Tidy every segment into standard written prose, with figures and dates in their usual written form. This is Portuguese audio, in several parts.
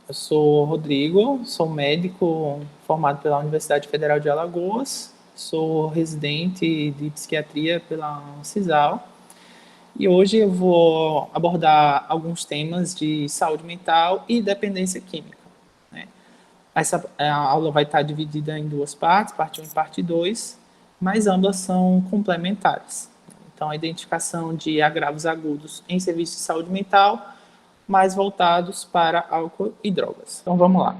Eu sou Rodrigo, sou médico formado pela Universidade Federal de Alagoas, sou residente de psiquiatria pela Uncisal e hoje eu vou abordar alguns temas de saúde mental e dependência química, né? A aula vai estar dividida em duas partes, parte 1 e parte 2, mas ambas são complementares. Então, a identificação de agravos agudos em serviços de saúde mental, mais voltados para álcool e drogas. Então, vamos lá.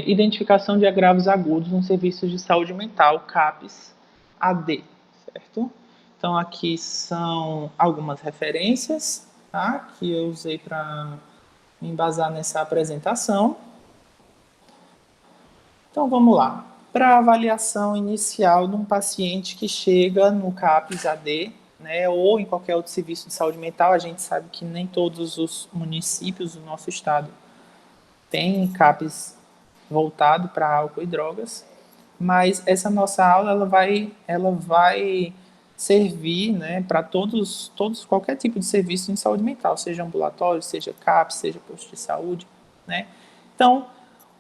Identificação de agravos agudos nos serviços de saúde mental, CAPS AD, certo? Então, aqui são algumas referências, tá? Que eu usei para me embasar nessa apresentação. Então, vamos lá. Para avaliação inicial de um paciente que chega no CAPS AD, né, ou em qualquer outro serviço de saúde mental, a gente sabe que nem todos os municípios do nosso estado têm CAPS voltado para álcool e drogas, mas essa nossa aula ela vai servir, né, para qualquer tipo de serviço em saúde mental, seja ambulatório, seja CAPS, seja posto de saúde, né? Então,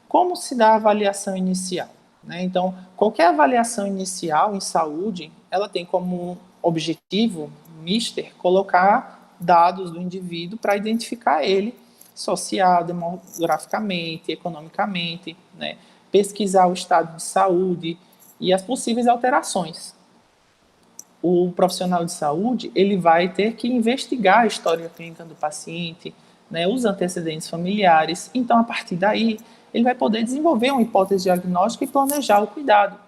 como se dá a avaliação inicial? Né? Então, qualquer avaliação inicial em saúde, ela tem como objetivo, mister, colocar dados do indivíduo para identificar ele social, demograficamente, economicamente, né? Pesquisar o estado de saúde e as possíveis alterações. O profissional de saúde ele vai ter que investigar a história clínica do paciente, né, os antecedentes familiares. Então, a partir daí, ele vai poder desenvolver uma hipótese diagnóstica e planejar o cuidado,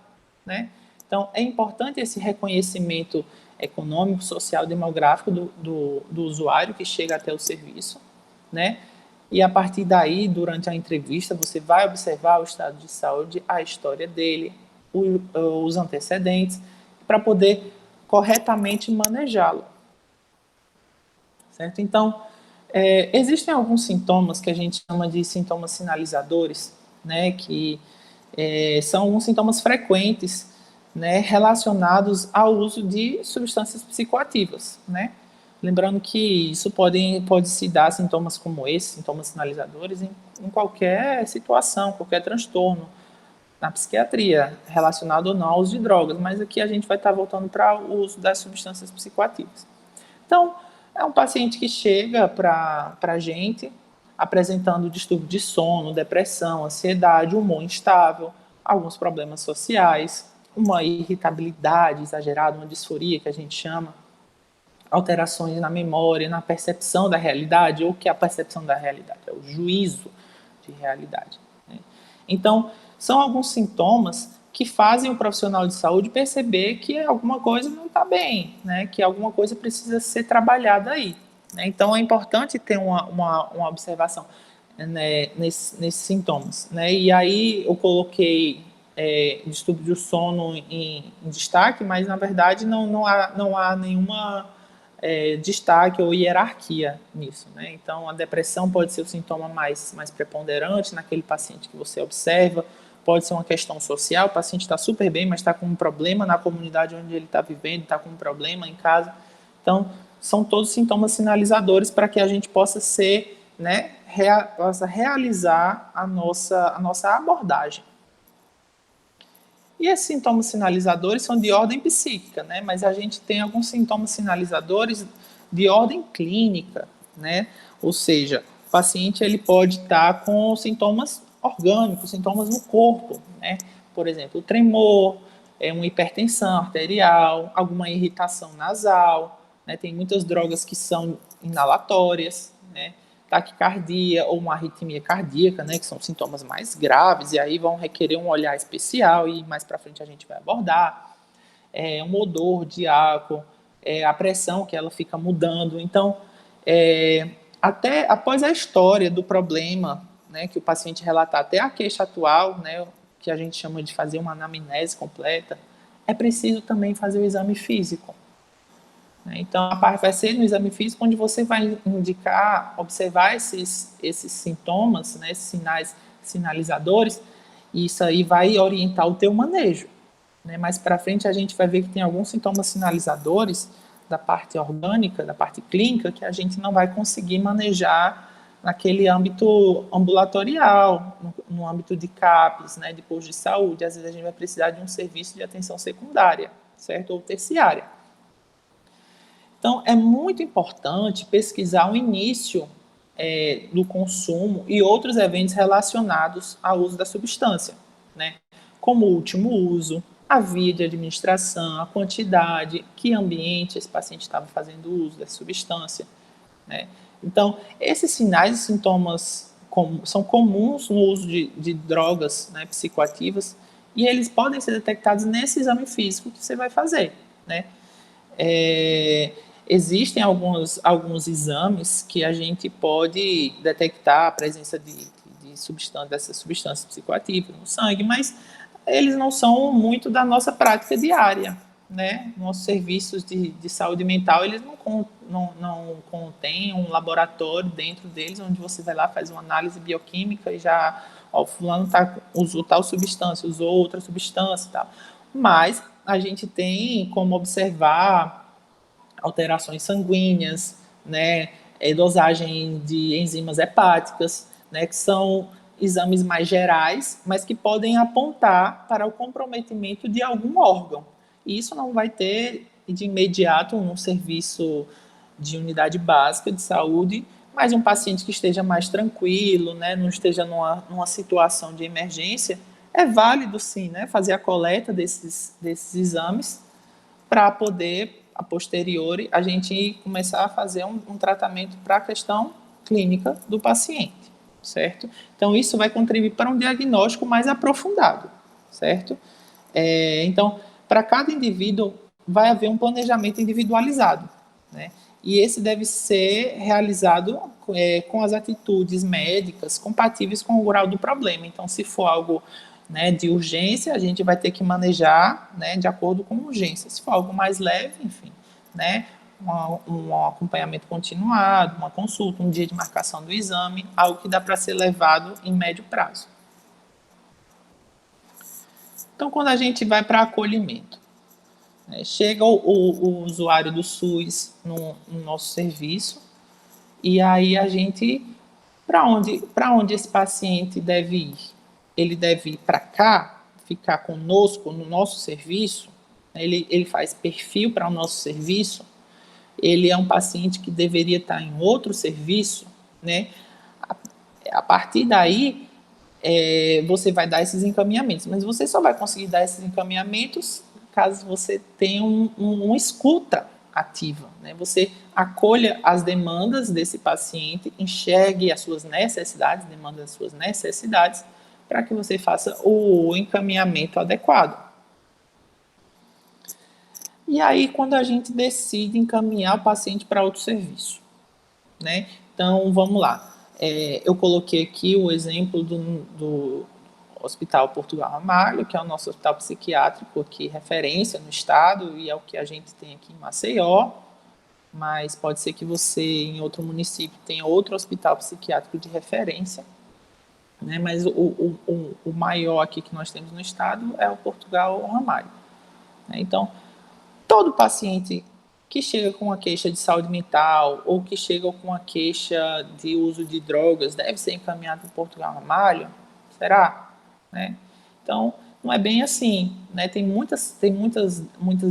né? Então, é importante esse reconhecimento econômico, social, demográfico do usuário que chega até o serviço, né? E a partir daí, durante a entrevista, você vai observar o estado de saúde, a história dele, os antecedentes, para poder corretamente manejá-lo, certo? Então, existem alguns sintomas que a gente chama de sintomas sinalizadores, né, que são alguns sintomas frequentes, né, relacionados ao uso de substâncias psicoativas, né? Lembrando que isso pode se dar sintomas como esses, sintomas sinalizadores, em qualquer situação, qualquer transtorno na psiquiatria, relacionado ou não ao uso de drogas, mas aqui a gente vai estar voltando para o uso das substâncias psicoativas. Então, é um paciente que chega para a gente apresentando distúrbio de sono, depressão, ansiedade, humor instável, alguns problemas sociais, uma irritabilidade exagerada, uma disforia que a gente chama, alterações na memória, na percepção da realidade, ou que é a percepção da realidade, é o juízo de realidade, né? Então, são alguns sintomas que fazem o profissional de saúde perceber que alguma coisa não está bem, né? Que alguma coisa precisa ser trabalhada aí, né? Então, é importante ter uma observação, né, nesses sintomas, né? E aí eu coloquei distúrbio do sono em destaque, mas na verdade não há nenhuma destaque ou hierarquia nisso, né? Então, a depressão pode ser o sintoma mais preponderante naquele paciente que você observa, pode ser uma questão social, o paciente está super bem, mas está com um problema na comunidade onde ele está vivendo, está com um problema em casa. Então, são todos sintomas sinalizadores para que a gente possa ser, né, possa realizar a nossa abordagem. E esses sintomas sinalizadores são de ordem psíquica, né? Mas a gente tem alguns sintomas sinalizadores de ordem clínica, né? Ou seja, o paciente ele pode estar com sintomas orgânicos, sintomas no corpo, né? Por exemplo, o tremor, uma hipertensão arterial, alguma irritação nasal, né? Tem muitas drogas que são inalatórias, né? Taquicardia ou uma arritmia cardíaca, né, que são sintomas mais graves e aí vão requerer um olhar especial e mais para frente a gente vai abordar. Um odor de álcool, a pressão que ela fica mudando. Então, até após a história do problema, né, que o paciente relatar até a queixa atual, né, que a gente chama de fazer uma anamnese completa, é preciso também fazer o exame físico. Então, a parte vai ser no exame físico, onde você vai indicar, observar esses sintomas, né, esses sinais sinalizadores, e isso aí vai orientar o teu manejo, né? Mais para frente a gente vai ver que tem alguns sintomas sinalizadores da parte orgânica, da parte clínica, que a gente não vai conseguir manejar naquele âmbito ambulatorial, no âmbito de CAPs, né, de posto de saúde. Às vezes a gente vai precisar de um serviço de atenção secundária, certo? Ou terciária. Então, é muito importante pesquisar o início do consumo e outros eventos relacionados ao uso da substância, né? Como o último uso, a via de administração, a quantidade, que ambiente esse paciente estava fazendo uso dessa substância, né? Então, esses sinais e sintomas são comuns no uso de drogas, né, psicoativas, e eles podem ser detectados nesse exame físico que você vai fazer, né? Existem alguns exames que a gente pode detectar a presença dessas substâncias psicoativas no sangue, mas eles não são muito da nossa prática diária, né? Nossos serviços de saúde mental, eles não contêm um laboratório dentro deles, onde você vai lá, faz uma análise bioquímica e já, ó, o fulano usou tal substância, usou outra substância e tal. Mas a gente tem como observar alterações sanguíneas, né, dosagem de enzimas hepáticas, né, que são exames mais gerais, mas que podem apontar para o comprometimento de algum órgão. E isso não vai ter de imediato num serviço de unidade básica de saúde, mas um paciente que esteja mais tranquilo, né, não esteja numa situação de emergência, é válido sim, né, fazer a coleta desses exames para poder, a posteriori, a gente começar a fazer um tratamento para a questão clínica do paciente, certo? Então, isso vai contribuir para um diagnóstico mais aprofundado, certo? Então, para cada indivíduo, vai haver um planejamento individualizado, né? E esse deve ser realizado com as atitudes médicas compatíveis com o grau do problema. Então, se for algo, né, de urgência, a gente vai ter que manejar, né, de acordo com a urgência. Se for algo mais leve, enfim, né, um acompanhamento continuado, uma consulta, um dia de marcação do exame, algo que dá para ser levado em médio prazo. Então, quando a gente vai para acolhimento, né, chega o usuário do SUS no nosso serviço, e aí a gente, para onde esse paciente deve ir? Ele deve ir para cá, ficar conosco no nosso serviço, ele faz perfil para o nosso serviço, ele é um paciente que deveria estar em outro serviço, né? A partir daí, você vai dar esses encaminhamentos, mas você só vai conseguir dar esses encaminhamentos caso você tenha uma escuta ativa, né? Você acolha as demandas desse paciente, enxergue as suas necessidades, demanda as suas necessidades, para que você faça o encaminhamento adequado. E aí, quando a gente decide encaminhar o paciente para outro serviço, né? Então, vamos lá. Eu coloquei aqui o exemplo do Hospital Portugal Ramalho, que é o nosso hospital psiquiátrico aqui, referência no estado, e é o que a gente tem aqui em Maceió, mas pode ser que você, em outro município, tenha outro hospital psiquiátrico de referência, né? Mas o maior aqui que nós temos no estado é o Portugal Ramalho, né? Então, todo paciente que chega com uma queixa de saúde mental ou que chega com uma queixa de uso de drogas deve ser encaminhado para o Portugal Ramalho? Será? Né? Então, não é bem assim, né? Tem muitas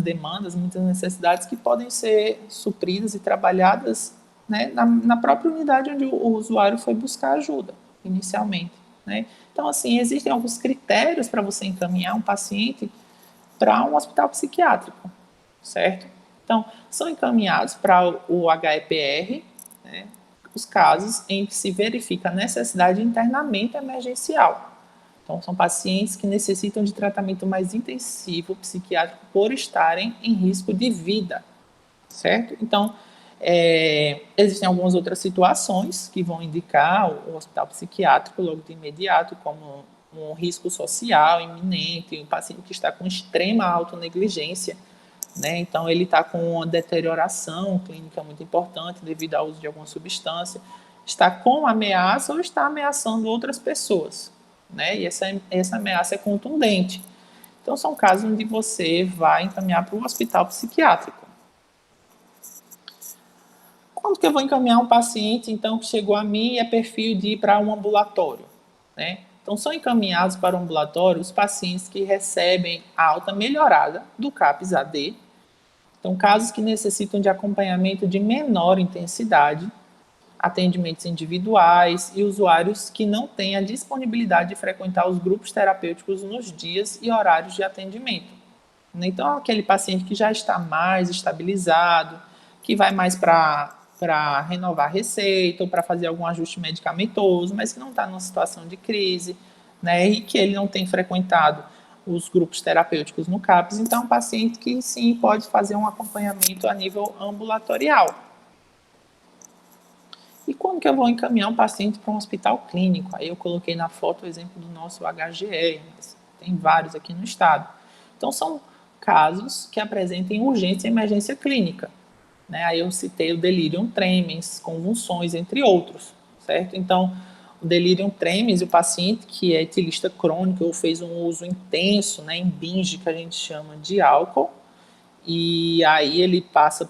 demandas, muitas necessidades que podem ser supridas e trabalhadas, né, na própria unidade onde o usuário foi buscar ajuda inicialmente, né? Então, assim, existem alguns critérios para você encaminhar um paciente para um hospital psiquiátrico, certo? Então, são encaminhados para o HEPR, né, os casos em que se verifica a necessidade de internamento emergencial. Então, são pacientes que necessitam de tratamento mais intensivo psiquiátrico por estarem em risco de vida, certo? Então, existem algumas outras situações que vão indicar o hospital psiquiátrico logo de imediato, como um risco social iminente, um paciente que está com extrema autonegligência, né? Então, ele está com uma deterioração clínica muito importante devido ao uso de alguma substância, está com ameaça ou está ameaçando outras pessoas, né? E essa ameaça é contundente. Então, são casos onde você vai encaminhar para um hospital psiquiátrico. Quando que eu vou encaminhar um paciente, então, que chegou a mim e é perfil de ir para um ambulatório, né? Então, são encaminhados para o ambulatório os pacientes que recebem a alta melhorada do CAPS-AD. Então, casos que necessitam de acompanhamento de menor intensidade, atendimentos individuais e usuários que não têm a disponibilidade de frequentar os grupos terapêuticos nos dias e horários de atendimento. Então, aquele paciente que já está mais estabilizado, que vai mais para renovar a receita ou para fazer algum ajuste medicamentoso, mas que não está numa situação de crise, né, e que ele não tem frequentado os grupos terapêuticos no CAPS, então é um paciente que sim pode fazer um acompanhamento a nível ambulatorial. E quando que eu vou encaminhar um paciente para um hospital clínico? Aí eu coloquei na foto o exemplo do nosso HGR, mas tem vários aqui no estado. Então são casos que apresentem urgência e emergência clínica. Né? Aí eu citei o delirium tremens, convulsões, entre outros, certo? Então, o delirium tremens, o paciente que é etilista crônico ou fez um uso intenso, né, em binge, que a gente chama de álcool, e aí ele passa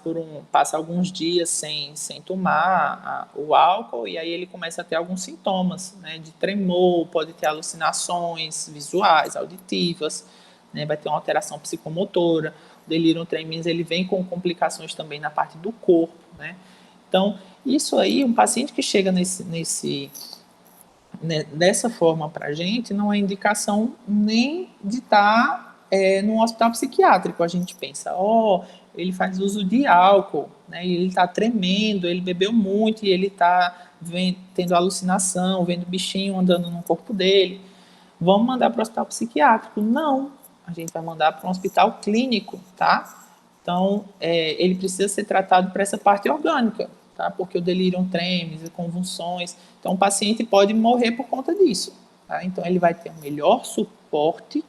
alguns dias sem tomar o álcool, e aí ele começa a ter alguns sintomas, né, de tremor, pode ter alucinações visuais, auditivas, né, vai ter uma alteração psicomotora. O delírio tremens, ele vem com complicações também na parte do corpo, né? Então, isso aí, um paciente que chega dessa forma para a gente, não é indicação nem de estar num hospital psiquiátrico. A gente pensa, ele faz uso de álcool, né, e ele está tremendo, ele bebeu muito e ele está tendo alucinação, vendo bichinho andando no corpo dele. Vamos mandar para o hospital psiquiátrico? Não, a gente vai mandar para um hospital clínico, tá? Então, ele precisa ser tratado para essa parte orgânica, tá? Porque o delírio tremens, convulsões. Então, o paciente pode morrer por conta disso, tá? Então, ele vai ter um melhor suporte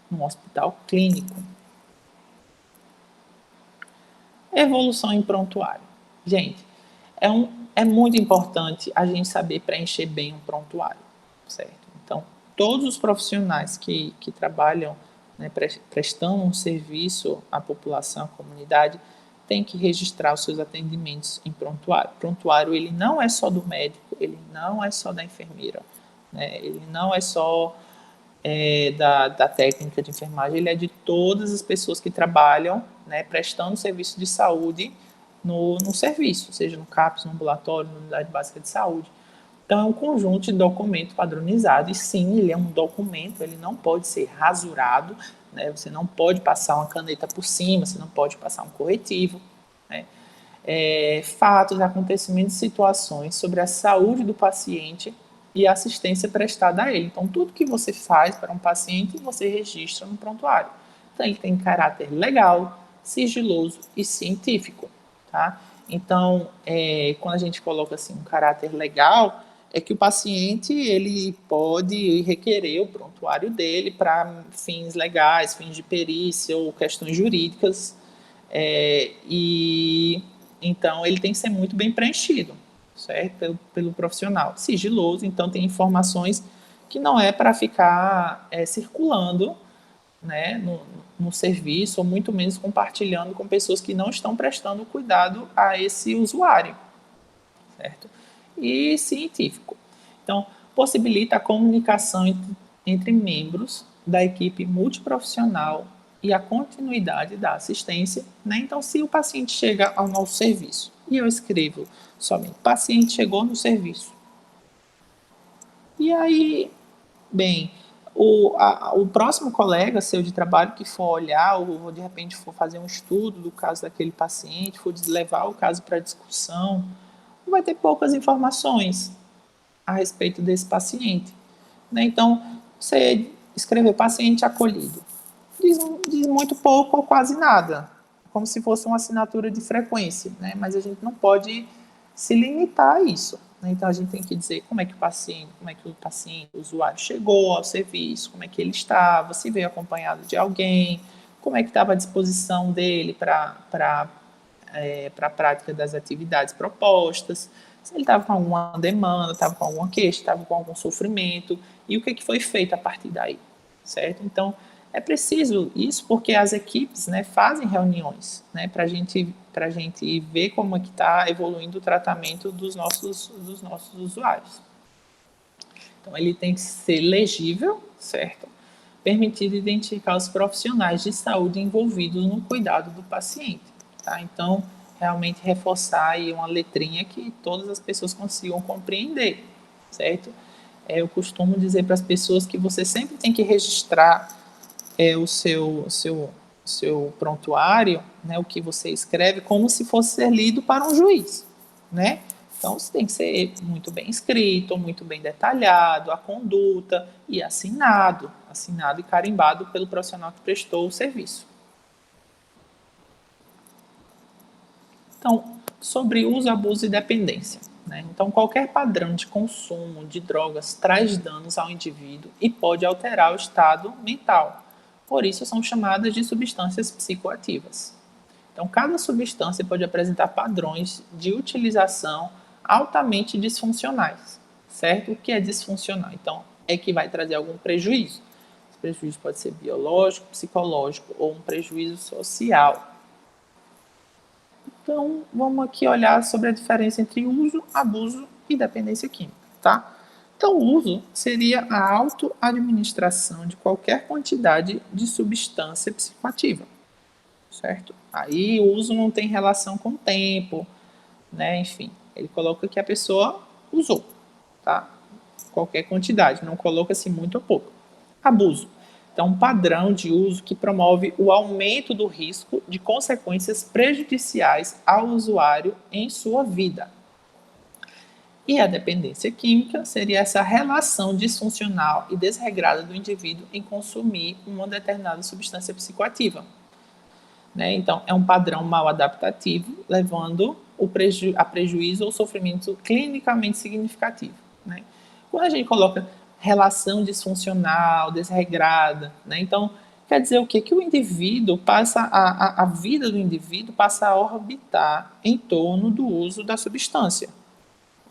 no hospital clínico. Evolução em prontuário. Gente, é muito importante a gente saber preencher bem um prontuário, certo? Então, todos os profissionais que trabalham, né, prestando um serviço à população, à comunidade, têm que registrar os seus atendimentos em prontuário. Prontuário, ele não é só do médico, ele não é só da enfermeira, né, ele não é só da técnica de enfermagem, ele é de todas as pessoas que trabalham, né, prestando serviço de saúde no serviço, seja no CAPS, no ambulatório, na unidade básica de saúde. Então, é um conjunto de documento padronizado, e sim, ele é um documento, ele não pode ser rasurado, né? Você não pode passar uma caneta por cima, você não pode passar um corretivo, né? Fatos, acontecimentos, situações sobre a saúde do paciente e a assistência prestada a ele. Então, tudo que você faz para um paciente, você registra no prontuário. Então, ele tem caráter legal, sigiloso e científico, tá? Então, quando a gente coloca assim um caráter legal, é que o paciente ele pode requerer o prontuário dele para fins legais, fins de perícia ou questões jurídicas, e então ele tem que ser muito bem preenchido, certo? Pelo profissional. Sigiloso, então tem informações que não é para ficar circulando, né, no serviço, ou muito menos compartilhando com pessoas que não estão prestando cuidado a esse usuário, certo? E científico. Então, possibilita a comunicação entre membros da equipe multiprofissional e a continuidade da assistência, né? Então, se o paciente chega ao nosso serviço e eu escrevo somente paciente chegou no serviço, e aí, bem, o próximo colega seu de trabalho que for olhar ou de repente for fazer um estudo do caso daquele paciente, for levar o caso para discussão, vai ter poucas informações a respeito desse paciente, né? Então, você escrever paciente acolhido diz muito pouco ou quase nada, como se fosse uma assinatura de frequência, né? Mas a gente não pode se limitar a isso, né? Então a gente tem que dizer como é que o usuário chegou ao serviço, como é que ele estava, se veio acompanhado de alguém, como é que estava a disposição dele para a prática das atividades propostas, se ele estava com alguma demanda, estava com alguma queixa, estava com algum sofrimento, e o que foi feito a partir daí, certo? Então, É preciso isso porque as equipes, né, fazem reuniões, né, para a gente ver como é que está evoluindo o tratamento dos nossos usuários. Então, ele tem que ser legível, certo? Permitido identificar os profissionais de saúde envolvidos no cuidado do paciente, tá? Então, realmente reforçar aí uma letrinha que todas as pessoas consigam compreender, certo? Eu costumo dizer para as pessoas que você sempre tem que registrar o seu prontuário, né, o que você escreve, como se fosse ser lido para um juiz, né? Então, você tem que ser muito bem escrito, muito bem detalhado, a conduta e assinado e carimbado pelo profissional que prestou o serviço. Então, sobre uso, abuso e dependência. Né? Então, qualquer padrão de consumo de drogas traz danos ao indivíduo e pode alterar o estado mental. Por isso, são chamadas de substâncias psicoativas. Então, cada substância pode apresentar padrões de utilização altamente disfuncionais, certo? O que é disfuncional? Então, é que vai trazer algum prejuízo. Esse prejuízo pode ser biológico, psicológico ou um prejuízo social. Então, vamos aqui olhar sobre a diferença entre uso, abuso e dependência química, tá? Então, o uso seria a auto-administração de qualquer quantidade de substância psicoativa, certo? Aí o uso não tem relação com o tempo, né? Enfim, ele coloca que a pessoa usou, tá? Qualquer quantidade, não coloca se muito ou pouco. Abuso. Então, um padrão de uso que promove o aumento do risco de consequências prejudiciais ao usuário em sua vida. E a dependência química seria essa relação disfuncional e desregrada do indivíduo em consumir uma determinada substância psicoativa. Né? Então, é um padrão mal adaptativo, levando a prejuízo ou sofrimento clinicamente significativo. Né? Quando a gente coloca relação disfuncional, desregrada, né? Então, quer dizer o quê? Que o indivíduo passa, a vida do indivíduo passa a orbitar em torno do uso da substância.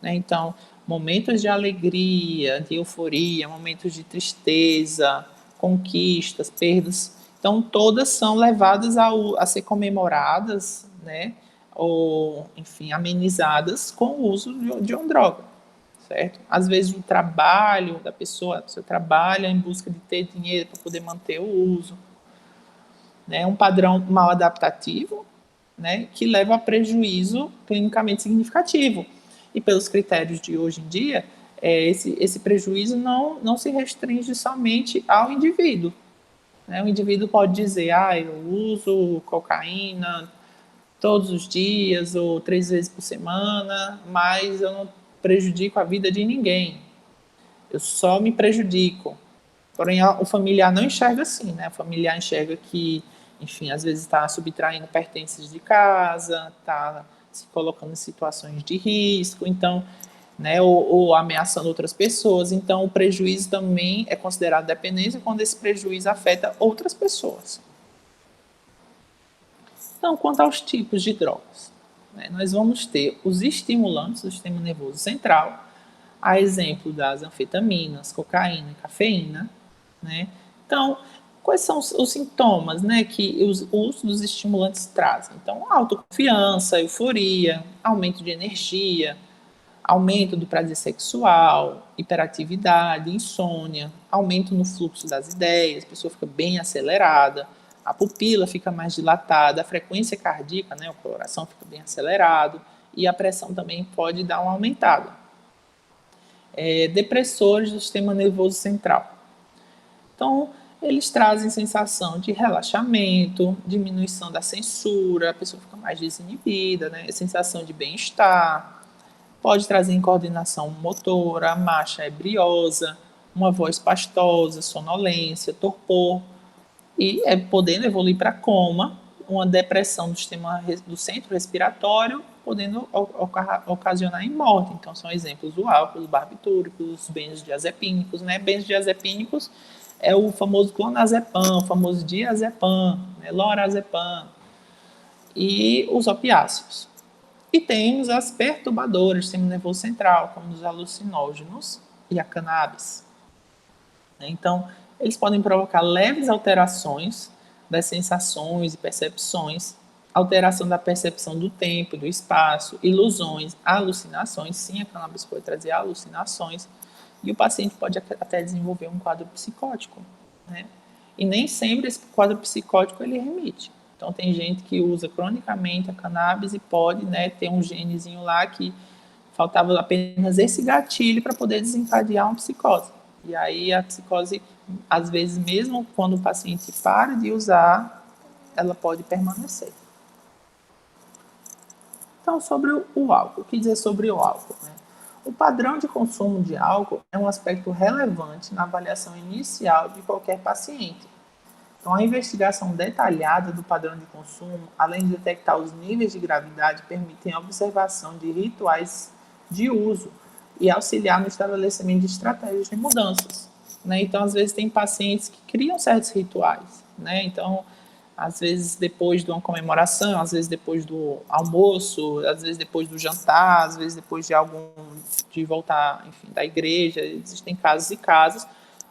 Né? Então, momentos de alegria, de euforia, momentos de tristeza, conquistas, perdas, então todas são levadas a ser comemoradas, né? Ou, enfim, amenizadas com o uso de uma droga, certo? Às vezes o trabalho da pessoa, você trabalha em busca de ter dinheiro para poder manter o uso, né? Um padrão mal adaptativo, né? Que leva a prejuízo clinicamente significativo. E pelos critérios de hoje em dia, esse prejuízo não se restringe somente ao indivíduo. Né? O indivíduo pode dizer, eu uso cocaína todos os dias ou 3 vezes por semana, mas eu não prejudico a vida de ninguém. Eu só me prejudico. Porém, o familiar não enxerga assim, né? O familiar enxerga que, enfim, às vezes está subtraindo pertences de casa, está se colocando em situações de risco, então, né, ou ameaçando outras pessoas. Então, o prejuízo também é considerado dependência quando esse prejuízo afeta outras pessoas. Então, quanto aos tipos de drogas, né, nós vamos ter os estimulantes do sistema nervoso central, a exemplo das anfetaminas, cocaína e cafeína, né? Então, quais são os sintomas, né, que o uso dos estimulantes trazem? Então, autoconfiança, euforia, aumento de energia, aumento do prazer sexual, hiperatividade, insônia, aumento no fluxo das ideias, a pessoa fica bem acelerada, a pupila fica mais dilatada, a frequência cardíaca, né, o coração fica bem acelerado e a pressão também pode dar uma aumentada. Depressores do sistema nervoso central. Então, eles trazem sensação de relaxamento, diminuição da censura, a pessoa fica mais desinibida, né? Sensação de bem-estar, pode trazer incoordenação motora, marcha ebriosa, uma voz pastosa, sonolência, torpor, e podendo evoluir para coma, uma depressão do sistema do centro respiratório, podendo ocasionar em morte. Então, são exemplos o álcool, os barbitúricos, os benzodiazepínicos, né? Benzodiazepínicos é o famoso clonazepam, o famoso diazepam, né? Lorazepam, e os opiáceos. E temos as perturbadoras do sistema nervoso central, como os alucinógenos e a cannabis. Então, Eles podem provocar leves alterações das sensações e percepções, alteração da percepção do tempo, do espaço, ilusões, alucinações. Sim, a cannabis pode trazer alucinações. E o paciente pode até desenvolver um quadro psicótico, né? E nem sempre esse quadro psicótico ele remite. Então, tem gente que usa cronicamente a cannabis e pode, né, ter um genezinho lá que faltava apenas esse gatilho para poder desencadear uma psicose. E aí a psicose, às vezes, mesmo quando o paciente para de usar, ela pode permanecer. Então, sobre o álcool, o que dizer sobre o álcool, né? O padrão de consumo de álcool é um aspecto relevante na avaliação inicial de qualquer paciente. Então, a investigação detalhada do padrão de consumo, além de detectar os níveis de gravidade, permitem a observação de rituais de uso e auxiliar no estabelecimento de estratégias de mudanças, né? Então, às vezes, tem pacientes que criam certos rituais, né? Então, às vezes depois de uma comemoração, às vezes depois do almoço, às vezes depois do jantar, às vezes depois de voltar, enfim, da igreja, existem casos e casos.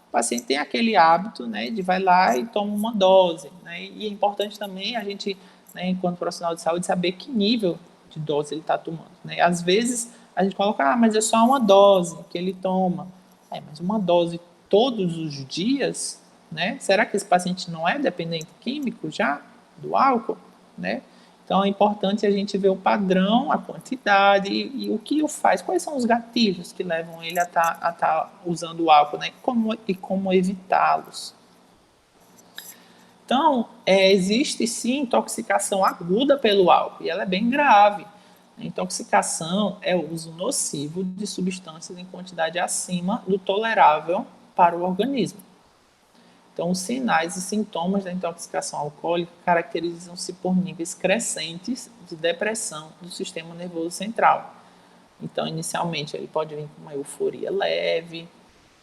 O paciente tem aquele hábito, né, de vai lá e toma uma dose, né? E é importante também a gente, né, enquanto profissional de saúde, saber que nível de dose ele está tomando, né? Às vezes a gente coloca, mas é só uma dose que ele toma. Mas uma dose todos os dias, né? Será que esse paciente não é dependente químico já do álcool, né? Então é importante a gente ver o padrão, a quantidade e o que o faz, quais são os gatilhos que levam ele a tá usando o álcool, né? Como evitá-los. Então, existe sim intoxicação aguda pelo álcool e ela é bem grave. A intoxicação é o uso nocivo de substâncias em quantidade acima do tolerável para o organismo. Então, os sinais e sintomas da intoxicação alcoólica caracterizam-se por níveis crescentes de depressão do sistema nervoso central. Então, inicialmente, ele pode vir com uma euforia leve,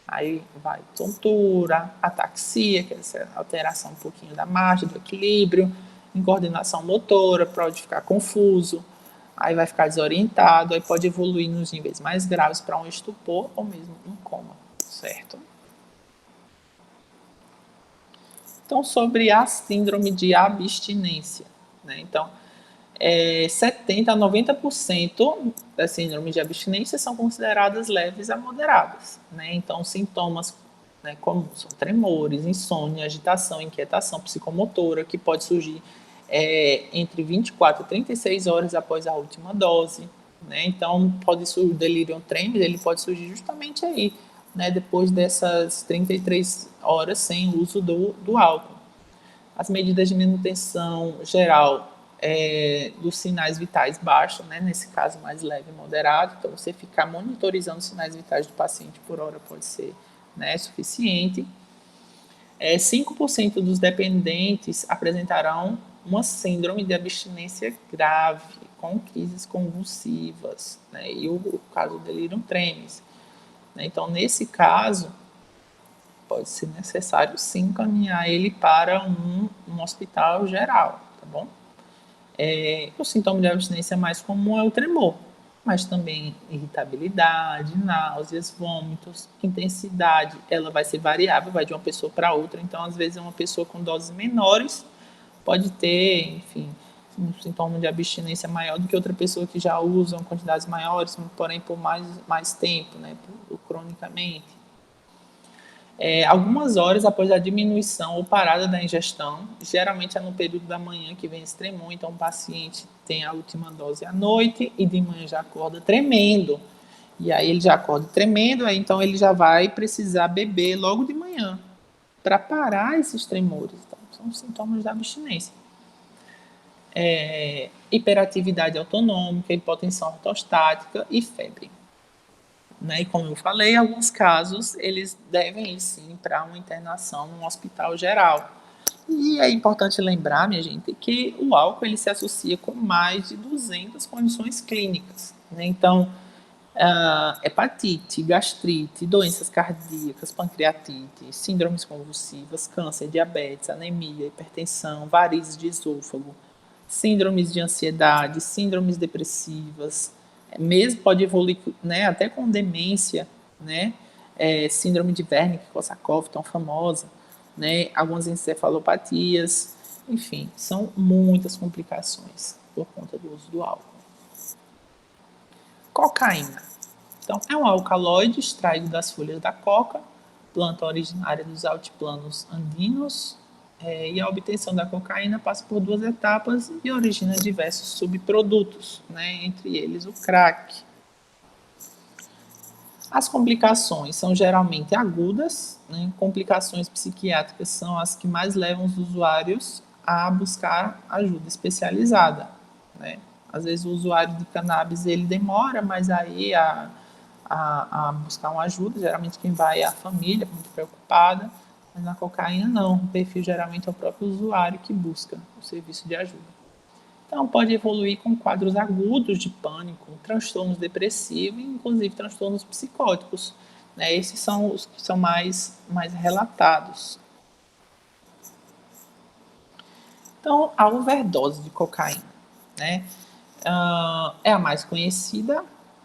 aí vai tontura, ataxia, que é essa alteração um pouquinho da margem, do equilíbrio, incoordenação motora, pode ficar confuso, aí vai ficar desorientado, aí pode evoluir nos níveis mais graves para um estupor ou mesmo um coma, certo? Então, sobre a síndrome de abstinência, né? Então, 70 a 90% das síndromes de abstinência são consideradas leves a moderadas, né? Então, sintomas, né, comuns são tremores, insônia, agitação, inquietação psicomotora, que pode surgir entre 24 e 36 horas após a última dose, né? Então, pode surgir o delírio tremens, ele pode surgir justamente aí, né, depois dessas 33 horas sem uso do álcool. As medidas de manutenção geral dos sinais vitais baixos, né, nesse caso mais leve e moderado, então você ficar monitorizando os sinais vitais do paciente por hora pode ser, né, suficiente. 5% dos dependentes apresentarão uma síndrome de abstinência grave, com crises convulsivas, né, e o caso do delírio tremens. Então, nesse caso, pode ser necessário sim encaminhar ele para um hospital geral, tá bom? O sintoma de abstinência mais comum é o tremor, mas também irritabilidade, náuseas, vômitos, intensidade, ela vai ser variável, vai de uma pessoa para outra, então às vezes uma pessoa com doses menores pode ter, enfim, um sintoma de abstinência maior do que outra pessoa que já usa quantidades maiores, porém por mais tempo, né, cronicamente. Algumas horas após a diminuição ou parada da ingestão, geralmente é no período da manhã que vem esse tremor, então o paciente tem a última dose à noite e de manhã já acorda tremendo. E aí ele já acorda tremendo, aí então ele já vai precisar beber logo de manhã para parar esses tremores. Então, são sintomas da abstinência. Hiperatividade autonômica, hipotensão ortostática e febre. Né? E como eu falei, em alguns casos eles devem ir sim para uma internação num hospital geral. E é importante lembrar, minha gente, que o álcool ele se associa com mais de 200 condições clínicas. Né? Então, hepatite, gastrite, doenças cardíacas, pancreatite, síndromes convulsivas, câncer, diabetes, anemia, hipertensão, varizes de esôfago, síndromes de ansiedade, síndromes depressivas, mesmo pode evoluir, né, até com demência, né, síndrome de Wernicke-Korsakoff, tão famosa, né? Algumas encefalopatias, enfim, são muitas complicações por conta do uso do álcool. Cocaína. Então, é um alcaloide extraído das folhas da coca, planta originária dos altiplanos andinos, e a obtenção da cocaína passa por 2 etapas e origina diversos subprodutos, né, entre eles o crack. As complicações são geralmente agudas, né, complicações psiquiátricas são as que mais levam os usuários a buscar ajuda especializada, né. Às vezes o usuário de cannabis ele demora, mas aí a buscar uma ajuda, geralmente quem vai é a família, muito preocupada, mas na cocaína não, o perfil geralmente é o próprio usuário que busca o serviço de ajuda. Então pode evoluir com quadros agudos de pânico, transtornos depressivos e inclusive transtornos psicóticos, né? Esses são os que são mais relatados. Então a overdose de cocaína, né? É a mais conhecida,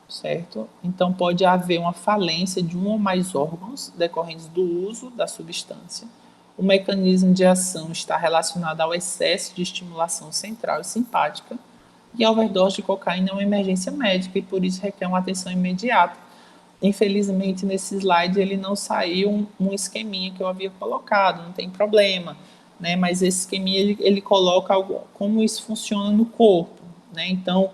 certo? Então pode haver uma falência de um ou mais órgãos decorrentes do uso da substância. O mecanismo de ação está relacionado ao excesso de estimulação central e simpática, e a overdose de cocaína é uma emergência médica e por isso requer uma atenção imediata. Infelizmente, nesse slide ele não saiu um esqueminha que eu havia colocado, não tem problema, né? Mas esse esqueminha ele coloca algo, como isso funciona no corpo, né? Então,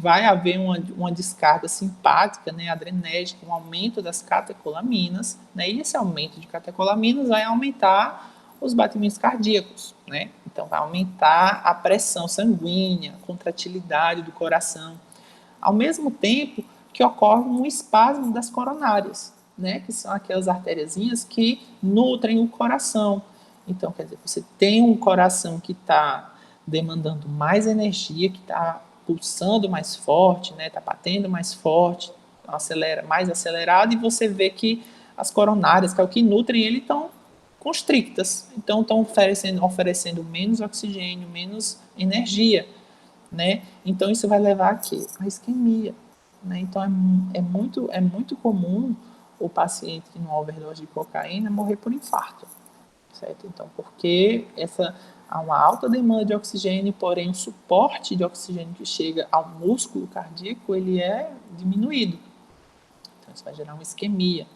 vai haver uma descarga simpática, né, adrenérgica, um aumento das catecolaminas, né, e esse aumento de catecolaminas vai aumentar os batimentos cardíacos, né, então vai aumentar a pressão sanguínea, a contratilidade do coração, ao mesmo tempo que ocorre um espasmo das coronárias, né, que são aquelas artériazinhas que nutrem o coração. Então, quer dizer, você tem um coração que está demandando mais energia, que está pulsando mais forte, né, tá batendo mais forte, acelera mais acelerado, e você vê que as coronárias, que é o que nutrem ele, estão constrictas, então estão oferecendo menos oxigênio, menos energia, né? Então isso vai levar a quê? A isquemia, né? Então é muito comum o paciente que numa overdose de cocaína morrer por infarto, certo? Então, porque há uma alta demanda de oxigênio, porém o suporte de oxigênio que chega ao músculo cardíaco, ele é diminuído. Então, isso vai gerar uma isquemia,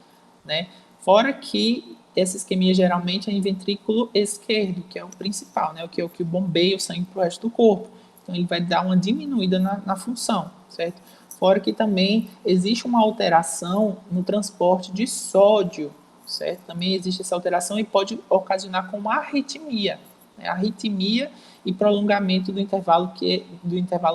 né? Fora que essa isquemia geralmente é em ventrículo esquerdo, que é o principal, né? O que bombeia o sangue para o resto do corpo. Então, ele vai dar uma diminuída na função, certo? Fora que também existe uma alteração no transporte de sódio, certo? Também existe essa alteração e pode ocasionar como arritmia, né? Arritmia e prolongamento do intervalo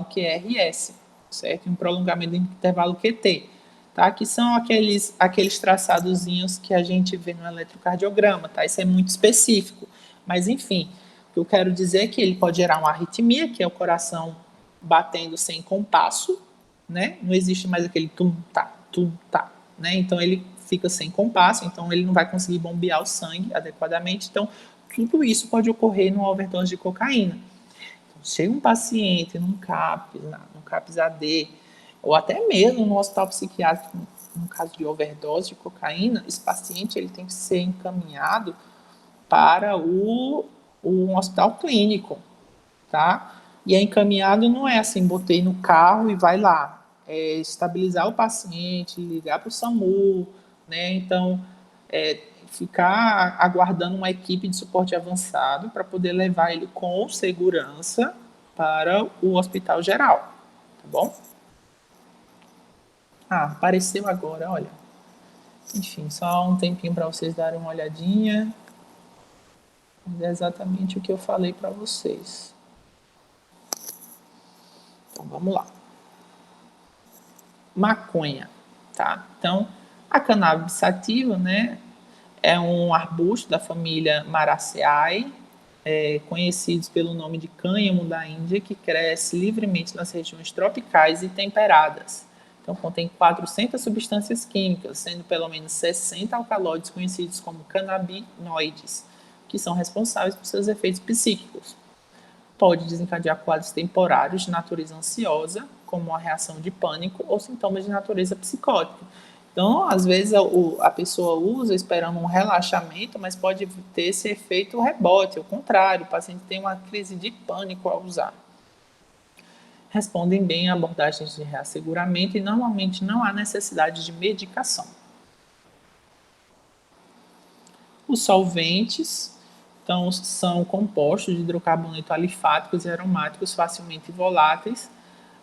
QRS, certo? E um prolongamento do intervalo QT, tá? Que são aqueles traçadozinhos que a gente vê no eletrocardiograma, tá? Isso é muito específico, mas enfim, o que eu quero dizer é que ele pode gerar uma arritmia, que é o coração batendo sem compasso, né? Não existe mais aquele tum, tá, né? Então ele fica sem compasso, então ele não vai conseguir bombear o sangue adequadamente. Então, tudo isso pode ocorrer numa overdose de cocaína. Então, chega um paciente num CAPS AD, ou até mesmo no hospital psiquiátrico, no caso de overdose de cocaína, esse paciente ele tem que ser encaminhado para um hospital clínico, tá? E é encaminhado não é assim, botei no carro e vai lá. É estabilizar o paciente, ligar para o SAMU, né? Então, ficar aguardando uma equipe de suporte avançado para poder levar ele com segurança para o hospital geral, tá bom? Apareceu agora, olha. Enfim, só um tempinho para vocês darem uma olhadinha. É exatamente o que eu falei para vocês. Então, vamos lá. Maconha, tá? Então, a cannabis sativa, né, é um arbusto da família Maraceae, conhecidos pelo nome de cânhamo da Índia, que cresce livremente nas regiões tropicais e temperadas. Então, contém 400 substâncias químicas, sendo pelo menos 60 alcaloides conhecidos como canabinoides, que são responsáveis por seus efeitos psíquicos. Pode desencadear quadros temporários de natureza ansiosa, como uma reação de pânico ou sintomas de natureza psicótica. Então, às vezes, a pessoa usa esperando um relaxamento, mas pode ter esse efeito rebote, ao contrário, o paciente tem uma crise de pânico ao usar. Respondem bem a abordagens de reasseguramento e normalmente não há necessidade de medicação. Os solventes, então, são compostos de hidrocarboneto alifáticos e aromáticos facilmente voláteis.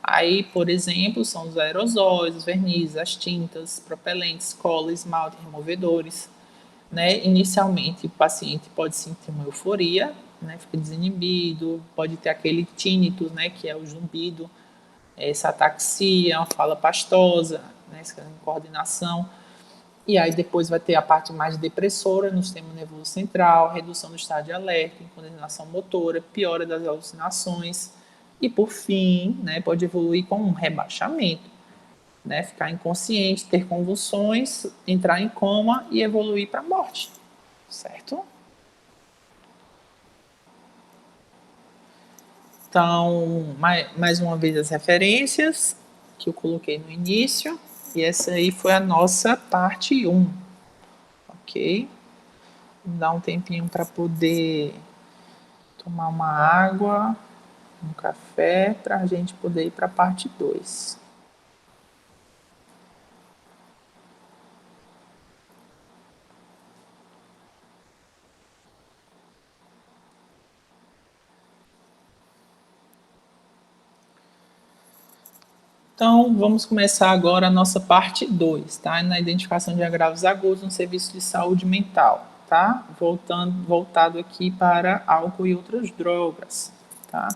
Aí, por exemplo, são os aerosóis, os vernizes, as tintas, propelentes, cola, esmalte, removedores. Né? Inicialmente, o paciente pode sentir uma euforia, né? Fica desinibido, pode ter aquele tínitus, né? Que é o zumbido, essa ataxia, uma fala pastosa, né? Essa coordenação. E aí depois vai ter a parte mais depressora no sistema nervoso central, redução do estado de alerta, incoordenação motora, piora das alucinações e, por fim, né, pode evoluir com um rebaixamento, né, ficar inconsciente, ter convulsões, entrar em coma e evoluir para a morte, certo? Então, mais uma vez as referências que eu coloquei no início, e essa aí foi a nossa parte 1, ok? Vou dar um tempinho para poder tomar uma água, um café, para a gente poder ir para a parte 2. Então, vamos começar agora a nossa parte 2, tá? Na identificação de agravos agudos no serviço de saúde mental, tá? Voltado aqui para álcool e outras drogas, tá?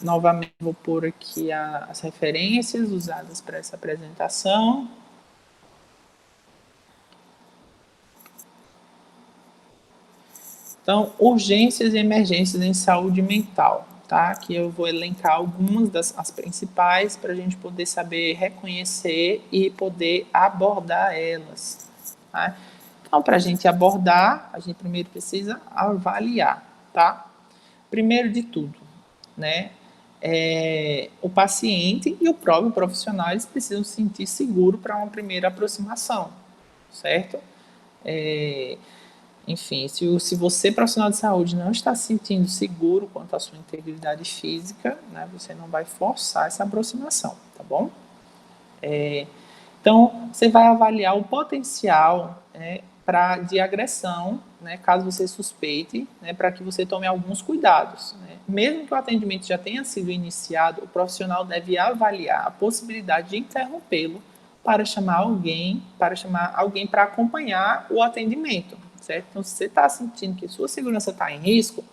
Novamente, vou pôr aqui as referências usadas para essa apresentação. Então, urgências e emergências em saúde mental, tá? Aqui eu vou elencar algumas das principais para a gente poder saber reconhecer e poder abordar elas, tá? Então, para a gente abordar, a gente primeiro precisa avaliar, tá? Primeiro de tudo, né? O paciente e o próprio profissional eles precisam se sentir seguro para uma primeira aproximação, certo? Enfim, se você, profissional de saúde, não está se sentindo seguro quanto à sua integridade física, né, você não vai forçar essa aproximação, tá bom? Então, você vai avaliar o potencial de agressão, né, caso você suspeite, né, para que você tome alguns cuidados. Né? Mesmo que o atendimento já tenha sido iniciado, o profissional deve avaliar a possibilidade de interrompê-lo para chamar alguém para acompanhar o atendimento. Certo? Então, se você está sentindo que sua segurança está em risco,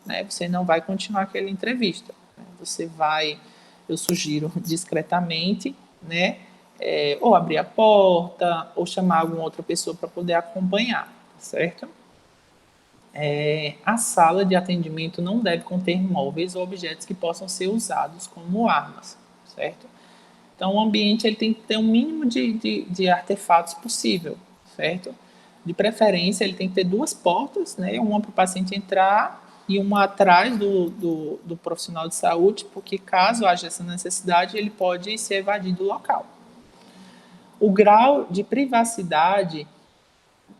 né, você não vai continuar aquela entrevista. Né? Você vai, eu sugiro discretamente, né, ou abrir a porta, ou chamar alguma outra pessoa para poder acompanhar, certo? A sala de atendimento não deve conter móveis ou objetos que possam ser usados como armas, certo? Então, o ambiente ele tem que ter um mínimo de artefatos possível, certo? De preferência, ele tem que ter 2 portas, né? Uma para o paciente entrar e uma atrás do profissional de saúde, porque caso haja essa necessidade, ele pode se evadir do local. O grau de privacidade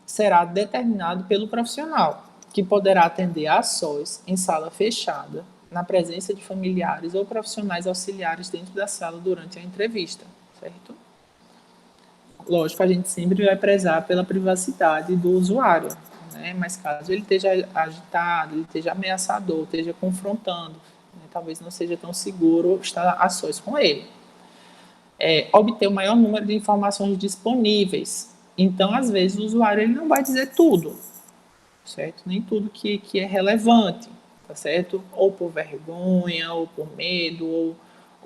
será determinado pelo profissional, que poderá atender a sós em sala fechada, na presença de familiares ou profissionais auxiliares dentro da sala durante a entrevista, certo? Lógico, a gente sempre vai prezar pela privacidade do usuário, né? Mas caso ele esteja agitado, ele esteja ameaçador, esteja confrontando, né? Talvez não seja tão seguro estar a sós com ele. Obter o maior número de informações disponíveis. Então, às vezes, o usuário ele não vai dizer tudo, certo? Nem tudo que é relevante, tá certo? Ou por vergonha, ou por medo, ou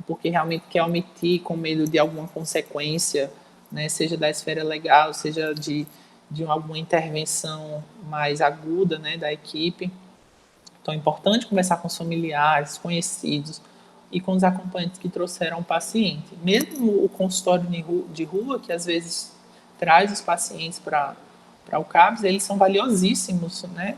porque realmente quer omitir com medo de alguma consequência, né? Seja da esfera legal, seja de alguma intervenção mais aguda, né, da equipe. Então, é importante conversar com os familiares, conhecidos e com os acompanhantes que trouxeram o paciente. Mesmo o consultório de rua, que às vezes traz os pacientes para o CAPS, eles são valiosíssimos, né,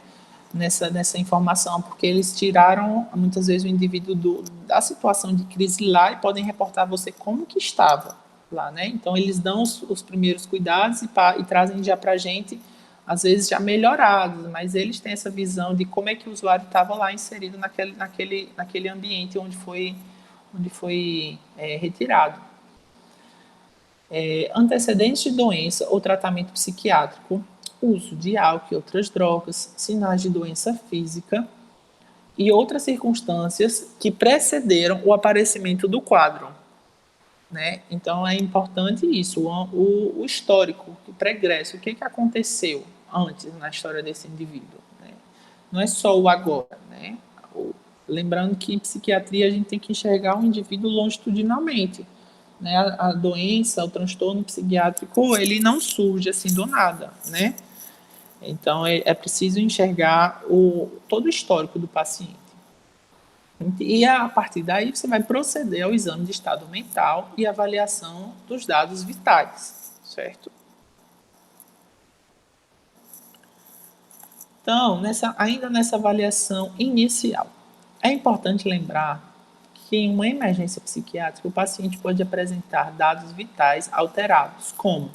nessa informação, porque eles tiraram, muitas vezes, o indivíduo da situação de crise lá e podem reportar a você como que estava, lá, né? Então, eles dão os primeiros cuidados e trazem já para a gente, às vezes já melhorados, mas eles têm essa visão de como é que o usuário estava lá inserido naquele ambiente onde foi retirado. Antecedentes de doença ou tratamento psiquiátrico, uso de álcool e outras drogas, sinais de doença física e outras circunstâncias que precederam o aparecimento do quadro. Né? Então é importante isso, o histórico, o pregresso, o que aconteceu antes na história desse indivíduo. Né? Não é só o agora. Né? Lembrando que em psiquiatria a gente tem que enxergar o indivíduo longitudinalmente. Né? A doença, o transtorno psiquiátrico, ele não surge assim do nada. Né? Então é preciso enxergar todo o histórico do paciente. E a partir daí você vai proceder ao exame de estado mental e avaliação dos dados vitais, certo? Então, ainda nessa avaliação inicial, é importante lembrar que em uma emergência psiquiátrica o paciente pode apresentar dados vitais alterados, como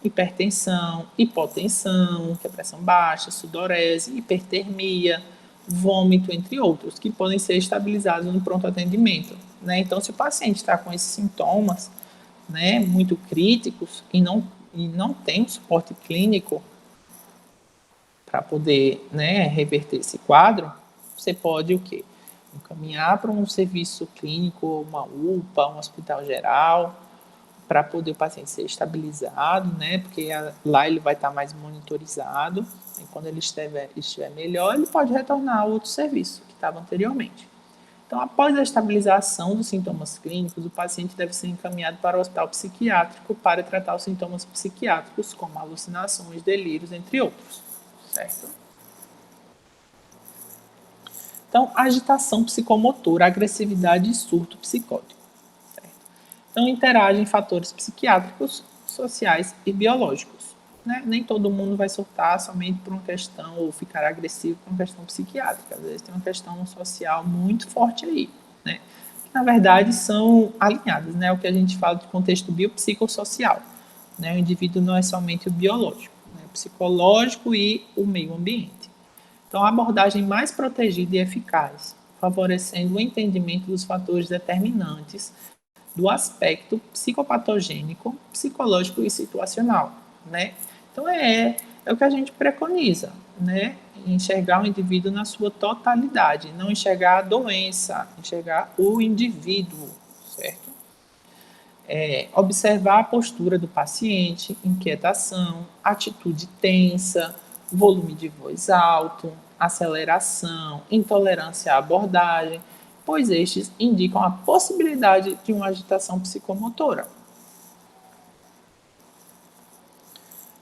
hipertensão, hipotensão, que é pressão baixa, sudorese, hipertermia, vômito, entre outros, que podem ser estabilizados no pronto atendimento. Né? Então, se o paciente está com esses sintomas, né, muito críticos e não tem um suporte clínico para poder, né, reverter esse quadro, você pode o quê? Encaminhar para um serviço clínico, uma UPA, um hospital geral, para poder o paciente ser estabilizado, né? Porque lá ele vai estar mais monitorizado. E quando ele estiver melhor, ele pode retornar ao outro serviço que estava anteriormente. Então, após a estabilização dos sintomas clínicos, o paciente deve ser encaminhado para o hospital psiquiátrico para tratar os sintomas psiquiátricos, como alucinações, delírios, entre outros. Certo? Então, agitação psicomotora, agressividade e surto psicótico. Certo? Então, interagem fatores psiquiátricos, sociais e biológicos. Né? Nem todo mundo vai surtar somente por uma questão ou ficar agressivo por uma questão psiquiátrica. Às vezes tem uma questão social muito forte aí, né? Que, na verdade, são alinhadas, né? O que a gente fala de contexto biopsicossocial. Né? O indivíduo não é somente o biológico, né? O psicológico e o meio ambiente. Então, a abordagem mais protegida e eficaz, favorecendo o entendimento dos fatores determinantes do aspecto psicopatogênico, psicológico e situacional, né? Então é o que a gente preconiza, né? Enxergar o indivíduo na sua totalidade, não enxergar a doença, enxergar o indivíduo, certo? Observar a postura do paciente, inquietação, atitude tensa, volume de voz alto, aceleração, intolerância à abordagem, pois estes indicam a possibilidade de uma agitação psicomotora.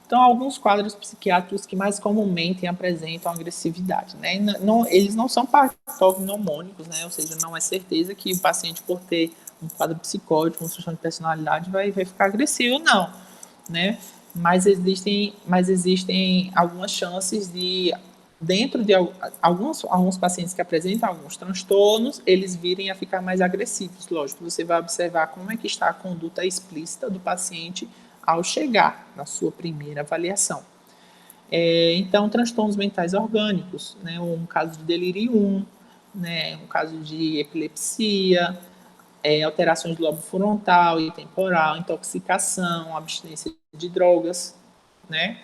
Então, alguns quadros psiquiátricos que mais comumente apresentam agressividade, né? Eles não são patognomônicos, né? Ou seja, não é certeza que o paciente, por ter um quadro psicótico, um transtorno de personalidade, vai ficar agressivo, não, né? Mas existem algumas chances de, dentro de alguns pacientes que apresentam alguns transtornos, eles virem a ficar mais agressivos. Lógico, você vai observar como é que está a conduta explícita do paciente ao chegar na sua primeira avaliação. Então, transtornos mentais orgânicos, né, um caso de delírio, né, um caso de epilepsia, alterações do lobo frontal e temporal, intoxicação, abstinência de drogas, né?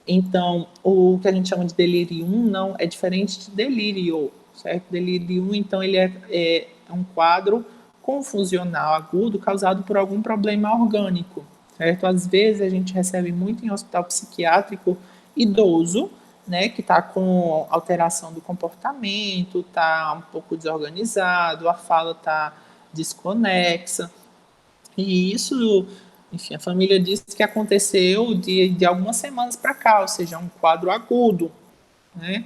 Então, o que a gente chama de delírio não é diferente de delírio, certo? Delírio, então, ele é um quadro confusional agudo causado por algum problema orgânico, certo? Às vezes a gente recebe muito em hospital psiquiátrico idoso, né, que está com alteração do comportamento, está um pouco desorganizado, a fala está desconexa, e isso, enfim, a família disse que aconteceu de algumas semanas para cá, ou seja, um quadro agudo, né?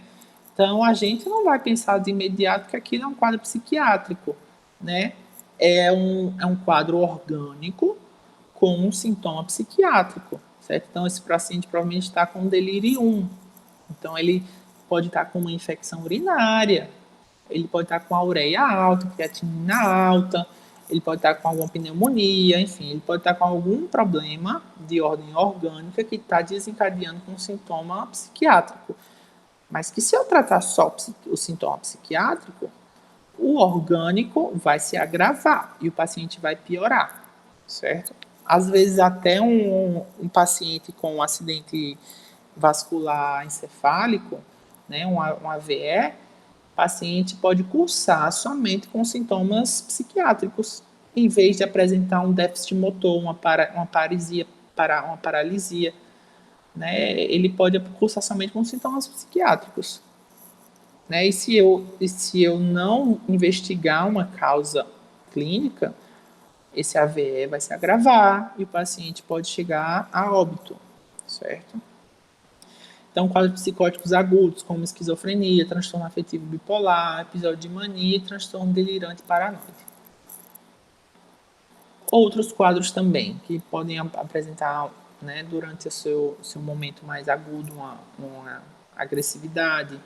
Então, a gente não vai pensar de imediato que aquilo é um quadro psiquiátrico, né? É um quadro orgânico com um sintoma psiquiátrico, certo? Então, esse paciente provavelmente está com delírio. Então, ele pode estar com uma infecção urinária, ele pode estar com a ureia alta, creatinina alta, ele pode estar com alguma pneumonia, enfim, ele pode estar com algum problema de ordem orgânica que está desencadeando com um sintoma psiquiátrico. Mas que se eu tratar só o sintoma psiquiátrico, o orgânico vai se agravar e o paciente vai piorar, certo? Às vezes até um paciente com um acidente vascular encefálico, né, um AVE, paciente pode cursar somente com sintomas psiquiátricos, em vez de apresentar um déficit motor, uma paralisia, né, ele pode cursar somente com sintomas psiquiátricos. Né? E se eu não investigar uma causa clínica, esse AVE vai se agravar e o paciente pode chegar a óbito, certo? Então, quadros psicóticos agudos, como esquizofrenia, transtorno afetivo bipolar, episódio de mania e transtorno delirante paranoide. Outros quadros também, que podem apresentar, né, durante o seu momento mais agudo, uma agressividade.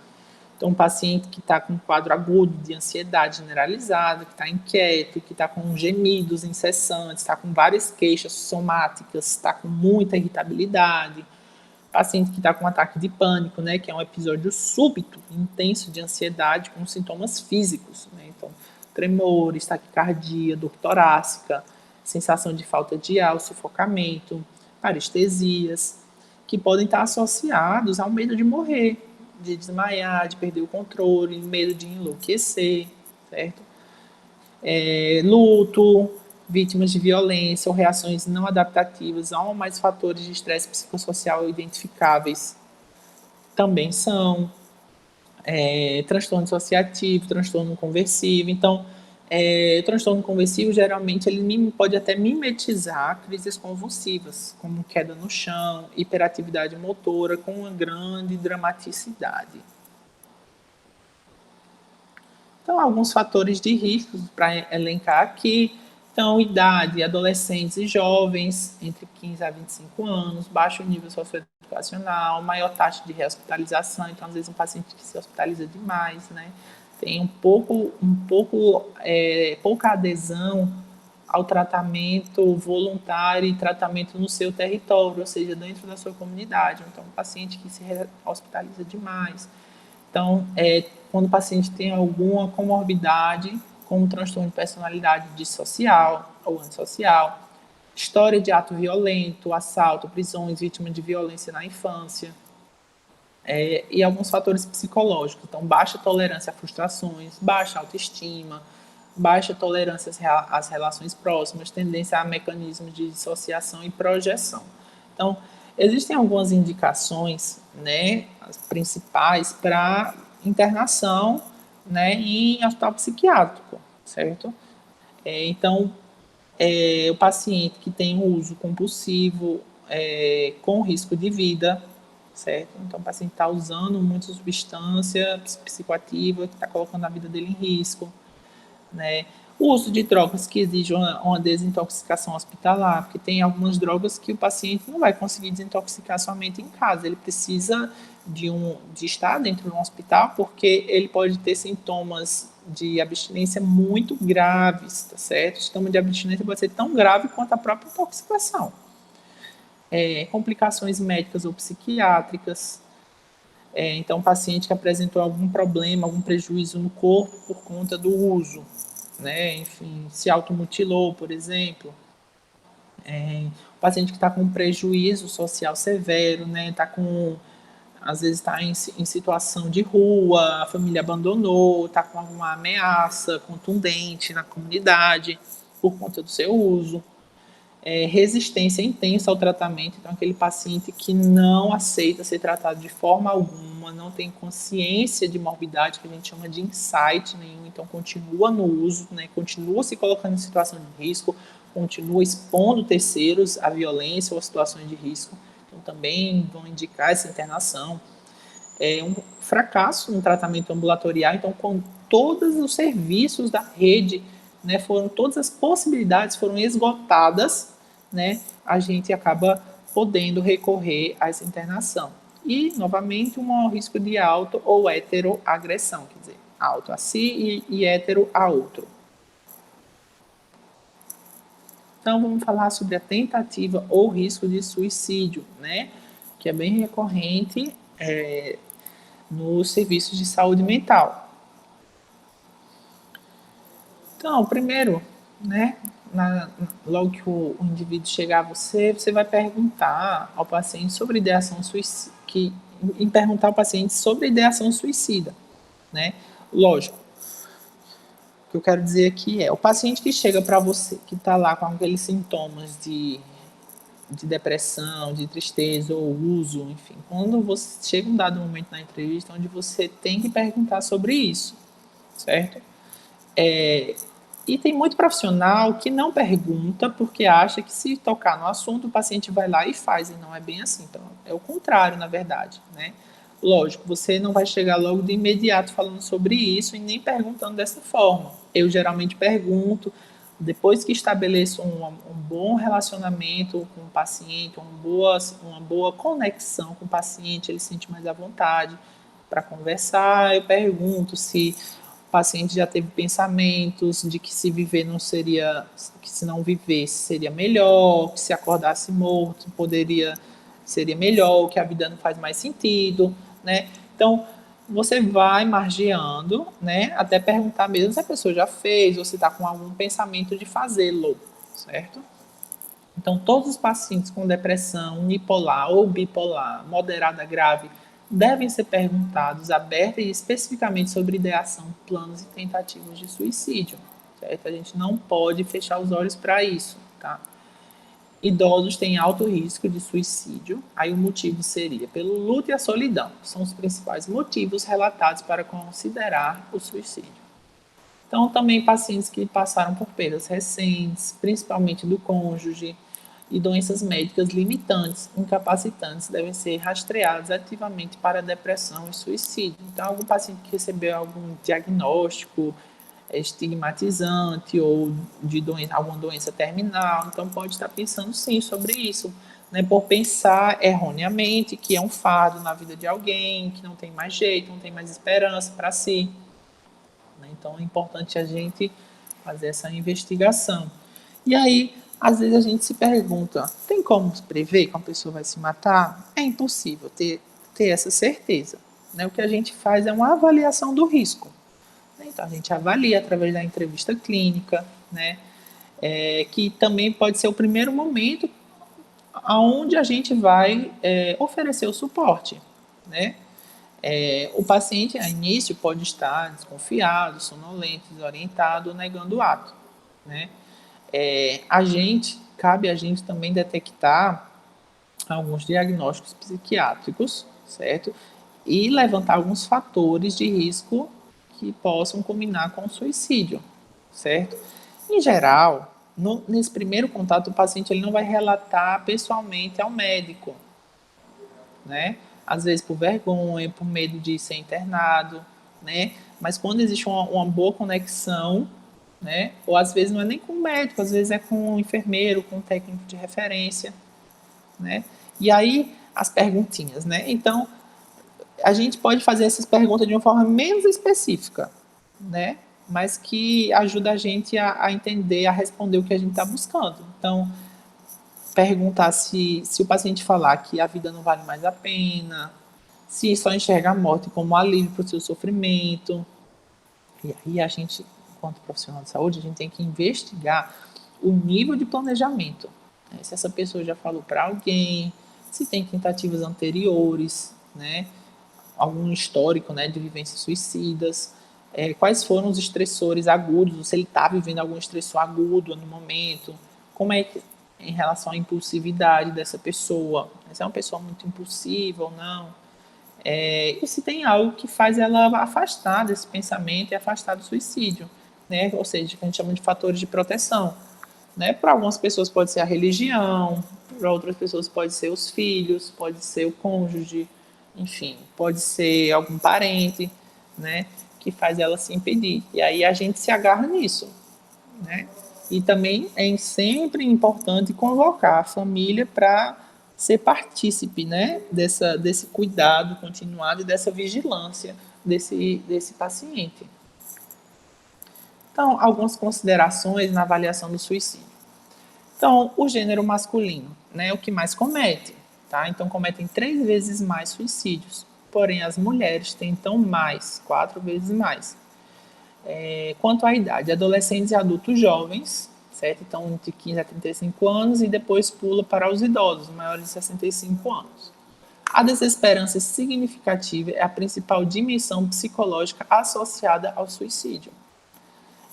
Então, um paciente que está com um quadro agudo de ansiedade generalizada, que está inquieto, que está com gemidos incessantes, está com várias queixas somáticas, está com muita irritabilidade. Paciente que está com um ataque de pânico, né, que é um episódio súbito, intenso de ansiedade com sintomas físicos. Né? Então, tremores, taquicardia, dor torácica, sensação de falta de ar, sufocamento, parestesias, que podem estar associados ao medo de morrer, de desmaiar, de perder o controle, medo de enlouquecer, certo? Luto, vítimas de violência ou reações não adaptativas a um ou mais fatores de estresse psicossocial identificáveis também são. Transtorno dissociativo, transtorno conversivo. Então, o transtorno conversivo, geralmente, ele pode até mimetizar crises convulsivas, como queda no chão, hiperatividade motora com uma grande dramaticidade. Então, alguns fatores de risco para elencar aqui. Então, idade, adolescentes e jovens, entre 15 a 25 anos, baixo nível socioeducacional, maior taxa de rehospitalização. Então, às vezes, um paciente que se hospitaliza demais, né? Tem pouca adesão ao tratamento voluntário e tratamento no seu território, ou seja, dentro da sua comunidade. Então, um paciente que se hospitaliza demais. Então, quando o paciente tem alguma comorbidade, como transtorno de personalidade dissocial ou antissocial, história de ato violento, assalto, prisões, vítima de violência na infância, e alguns fatores psicológicos. Então, baixa tolerância a frustrações, baixa autoestima, baixa tolerância às relações próximas, tendência a mecanismos de dissociação e projeção. Então, existem algumas indicações, né, as principais para internação, né, em hospital psiquiátrico, certo? Então, o paciente que tem uso compulsivo com risco de vida, certo? Então, o paciente está usando muita substância psicoativa que está colocando a vida dele em risco, né? O uso de drogas que exige uma desintoxicação hospitalar, porque tem algumas drogas que o paciente não vai conseguir desintoxicar somente em casa, ele precisa de estar dentro de um hospital, porque ele pode ter sintomas de abstinência muito graves, tá certo? O sintoma de abstinência pode ser tão grave quanto a própria intoxicação. Complicações médicas ou psiquiátricas. Então, paciente que apresentou algum problema, algum prejuízo no corpo por conta do uso, né? Enfim, se automutilou, por exemplo. O paciente que está com prejuízo social severo, né? Tá com, às vezes está em situação de rua, a família abandonou, está com alguma ameaça contundente na comunidade por conta do seu uso. Resistência intensa ao tratamento, então aquele paciente que não aceita ser tratado de forma alguma, não tem consciência de morbidade, que a gente chama de insight nenhum, então continua no uso, né, continua se colocando em situação de risco, continua expondo terceiros à violência ou a situações de risco, então também vão indicar essa internação. Um fracasso no tratamento ambulatorial, então com todos os serviços da rede, né, todas as possibilidades foram esgotadas, né, a gente acaba podendo recorrer a essa internação. E, novamente, um maior risco de auto ou heteroagressão, quer dizer, auto a si e hétero a outro. Então, vamos falar sobre a tentativa ou risco de suicídio, né? Que é bem recorrente nos serviços de saúde mental. Então, primeiro, né, logo que o indivíduo chegar a você, você vai perguntar ao paciente sobre ideação suicida, em perguntar ao paciente sobre ideação suicida, né? Lógico, o que eu quero dizer aqui é, o paciente que chega para você, que está lá com aqueles sintomas de depressão, de tristeza ou uso, enfim, quando você chega um dado momento na entrevista onde você tem que perguntar sobre isso, certo? E tem muito profissional que não pergunta porque acha que se tocar no assunto o paciente vai lá e faz, e não é bem assim. Então, é o contrário, na verdade, né? Lógico, você não vai chegar logo de imediato falando sobre isso e nem perguntando dessa forma. Eu geralmente pergunto, depois que estabeleço um bom relacionamento com o paciente, uma boa conexão com o paciente, ele se sente mais à vontade para conversar, eu pergunto se o paciente já teve pensamentos de que se viver não seria, que se não vivesse seria melhor, que se acordasse morto seria melhor, que a vida não faz mais sentido, né? Então, você vai margeando, né, até perguntar mesmo se a pessoa já fez ou se está com algum pensamento de fazê-lo, certo? Então, todos os pacientes com depressão unipolar ou bipolar, moderada grave, devem ser perguntados aberta e especificamente sobre ideação, planos e tentativas de suicídio, certo? A gente não pode fechar os olhos para isso, tá? Idosos têm alto risco de suicídio, aí o motivo seria pelo luto e a solidão, são os principais motivos relatados para considerar o suicídio. Então, também pacientes que passaram por perdas recentes, principalmente do cônjuge, e doenças médicas limitantes, incapacitantes, devem ser rastreados ativamente para depressão e suicídio. Então, algum paciente que recebeu algum diagnóstico estigmatizante ou de alguma doença terminal, então pode estar pensando sim sobre isso, né, por pensar erroneamente que é um fardo na vida de alguém, que não tem mais jeito, não tem mais esperança para si. Então é importante a gente fazer essa investigação. E aí, às vezes a gente se pergunta, tem como prever que uma pessoa vai se matar? É impossível ter essa certeza. Né? O que a gente faz é uma avaliação do risco. Então a gente avalia através da entrevista clínica, né? Que também pode ser o primeiro momento aonde a gente vai oferecer o suporte, né? O paciente, a início, pode estar desconfiado, sonolento, desorientado, negando o ato. Né? Cabe a gente também detectar alguns diagnósticos psiquiátricos, certo? E levantar alguns fatores de risco que possam combinar com o suicídio, certo? Em geral, nesse primeiro contato, o paciente ele não vai relatar pessoalmente ao médico, né? Às vezes por vergonha, por medo de ser internado, né? Mas quando existe uma boa conexão, né? Ou às vezes não é nem com o médico, às vezes é com o enfermeiro, com o técnico de referência, né? E aí as perguntinhas, né? Então a gente pode fazer essas perguntas de uma forma menos específica, né? Mas que ajuda a gente a entender, a responder o que a gente está buscando. Então, perguntar se o paciente falar que a vida não vale mais a pena, se só enxerga a morte como alívio para o seu sofrimento. E aí a gente, enquanto profissional de saúde, a gente tem que investigar o nível de planejamento. Né? Se essa pessoa já falou para alguém, se tem tentativas anteriores, né? Algum histórico, né, de vivências suicidas, quais foram os estressores agudos, se ele está vivendo algum estressor agudo no momento, como é que em relação à impulsividade dessa pessoa, se é uma pessoa muito impulsiva ou não, e se tem algo que faz ela afastar desse pensamento e afastar do suicídio, né, ou seja, que a gente chama de fatores de proteção. Né? Para algumas pessoas pode ser a religião, para outras pessoas pode ser os filhos, pode ser o cônjuge, enfim, pode ser algum parente, né, que faz ela se impedir. E aí a gente se agarra nisso, né? E também é sempre importante convocar a família para ser partícipe, né, desse cuidado continuado e dessa vigilância desse paciente. Então, algumas considerações na avaliação do suicídio. Então, o gênero masculino, né, o que mais comete, tá? Então, cometem 3 vezes mais suicídios. Porém, as mulheres tentam mais, 4 vezes mais. Quanto à idade, adolescentes e adultos jovens, certo? Então, de 15 a 35 anos e depois pula para os idosos, maiores de 65 anos. A desesperança significativa é a principal dimensão psicológica associada ao suicídio.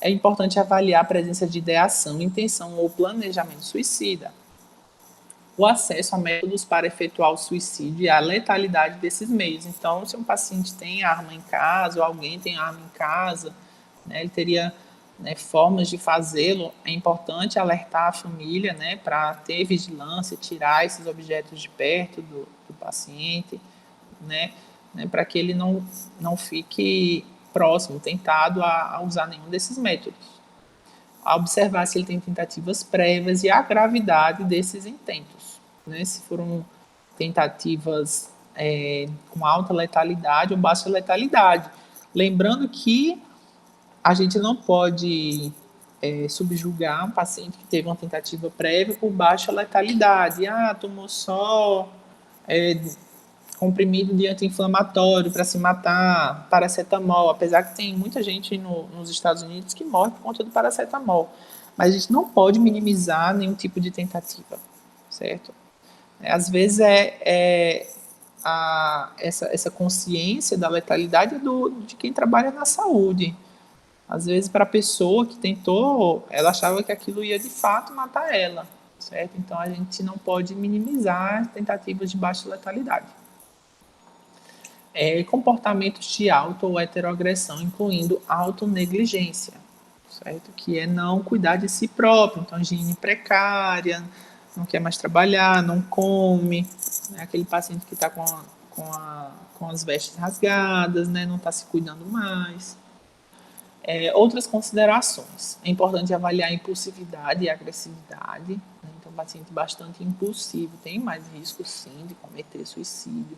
É importante avaliar a presença de ideação, intenção ou planejamento suicida, o acesso a métodos para efetuar o suicídio e a letalidade desses meios. Então, se um paciente tem arma em casa ou alguém tem arma em casa, né, ele teria, né, formas de fazê-lo. É importante alertar a família, né, para ter vigilância, tirar esses objetos de perto do paciente, né, para que ele não fique próximo, tentado a usar nenhum desses métodos. A observar se ele tem tentativas prévias e a gravidade desses intentos, né, se foram tentativas com alta letalidade ou baixa letalidade. Lembrando que a gente não pode subjugar um paciente que teve uma tentativa prévia por baixa letalidade. Tomou só comprimido de anti-inflamatório para se matar, paracetamol, apesar que tem muita gente nos Estados Unidos que morre por conta do paracetamol. Mas a gente não pode minimizar nenhum tipo de tentativa, certo? Às vezes essa consciência da letalidade de quem trabalha na saúde. Às vezes, para a pessoa que tentou, ela achava que aquilo ia de fato matar ela, certo? Então, a gente não pode minimizar tentativas de baixa letalidade. Comportamentos de auto ou heteroagressão, incluindo autonegligência, certo? Que é não cuidar de si próprio. Então, higiene precária, não quer mais trabalhar, não come, né? Aquele paciente que está com as vestes rasgadas, né? Não está se cuidando mais. Outras considerações. É importante avaliar a impulsividade e a agressividade. Né? Então, paciente bastante impulsivo tem mais risco, sim, de cometer suicídio.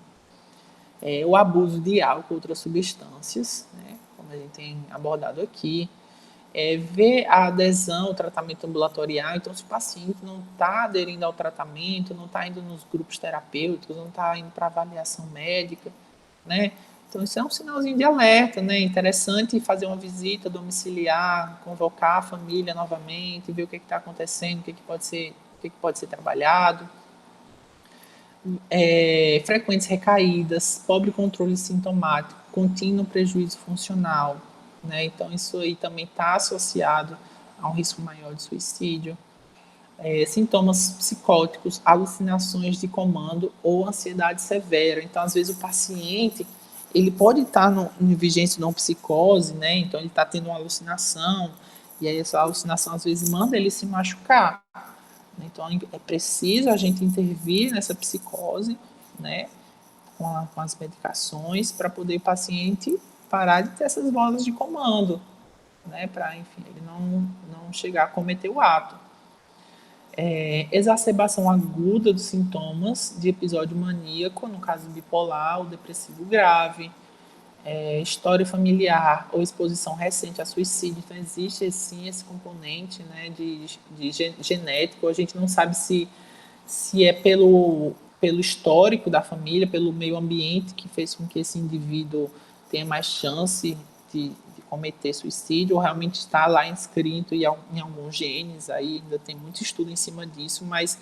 O abuso de álcool e outras substâncias, né? Como a gente tem abordado aqui. Ver a adesão ao tratamento ambulatorial. Então, se o paciente não está aderindo ao tratamento, não está indo nos grupos terapêuticos, não está indo para avaliação médica, né? Então, isso é um sinalzinho de alerta, né? Interessante fazer uma visita domiciliar, convocar a família novamente, ver o que está acontecendo, o que pode ser trabalhado. Frequentes recaídas, pobre controle sintomático, contínuo prejuízo funcional, né? Então, isso aí também está associado a um risco maior de suicídio. Sintomas psicóticos, alucinações de comando ou ansiedade severa. Então, às vezes, o paciente ele pode estar em vigência de uma psicose, né? Então, ele está tendo uma alucinação, e aí essa alucinação, às vezes, manda ele se machucar. Então, é preciso a gente intervir nessa psicose, né? Com as medicações, para poder o paciente parar de ter essas vozes de comando, né? Para, enfim, ele não chegar a cometer o ato. Exacerbação aguda dos sintomas de episódio maníaco, no caso bipolar ou depressivo grave, história familiar ou exposição recente a suicídio. Então, existe sim esse componente, né, de genético. A gente não sabe se é pelo histórico da família, pelo meio ambiente que fez com que esse indivíduo tenha mais chance de cometer suicídio, ou realmente está lá inscrito em alguns genes. Aí ainda tem muito estudo em cima disso, mas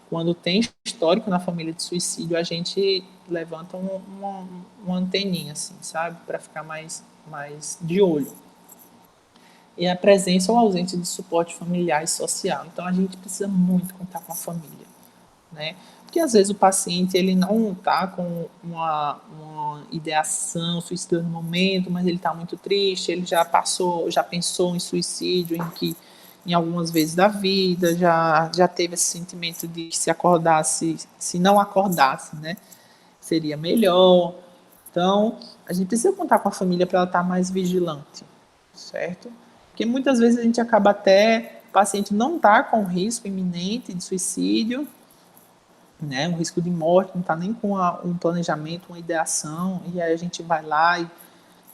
quando tem histórico na família de suicídio, a gente levanta uma anteninha, assim, sabe? Para ficar mais de olho. E a presença ou ausência de suporte familiar e social. Então, a gente precisa muito contar com a família, né? Porque, às vezes, o paciente ele não está com uma ideação suicida no momento, mas ele está muito triste, ele já pensou em suicídio em algumas vezes da vida, já teve esse sentimento de se acordasse, se não acordasse, né, seria melhor. Então, a gente precisa contar com a família para ela estar mais vigilante, certo? Porque muitas vezes a gente acaba até, o paciente não está com risco iminente de suicídio, né, um risco de morte, não está nem com um planejamento, uma ideação, e aí a gente vai lá e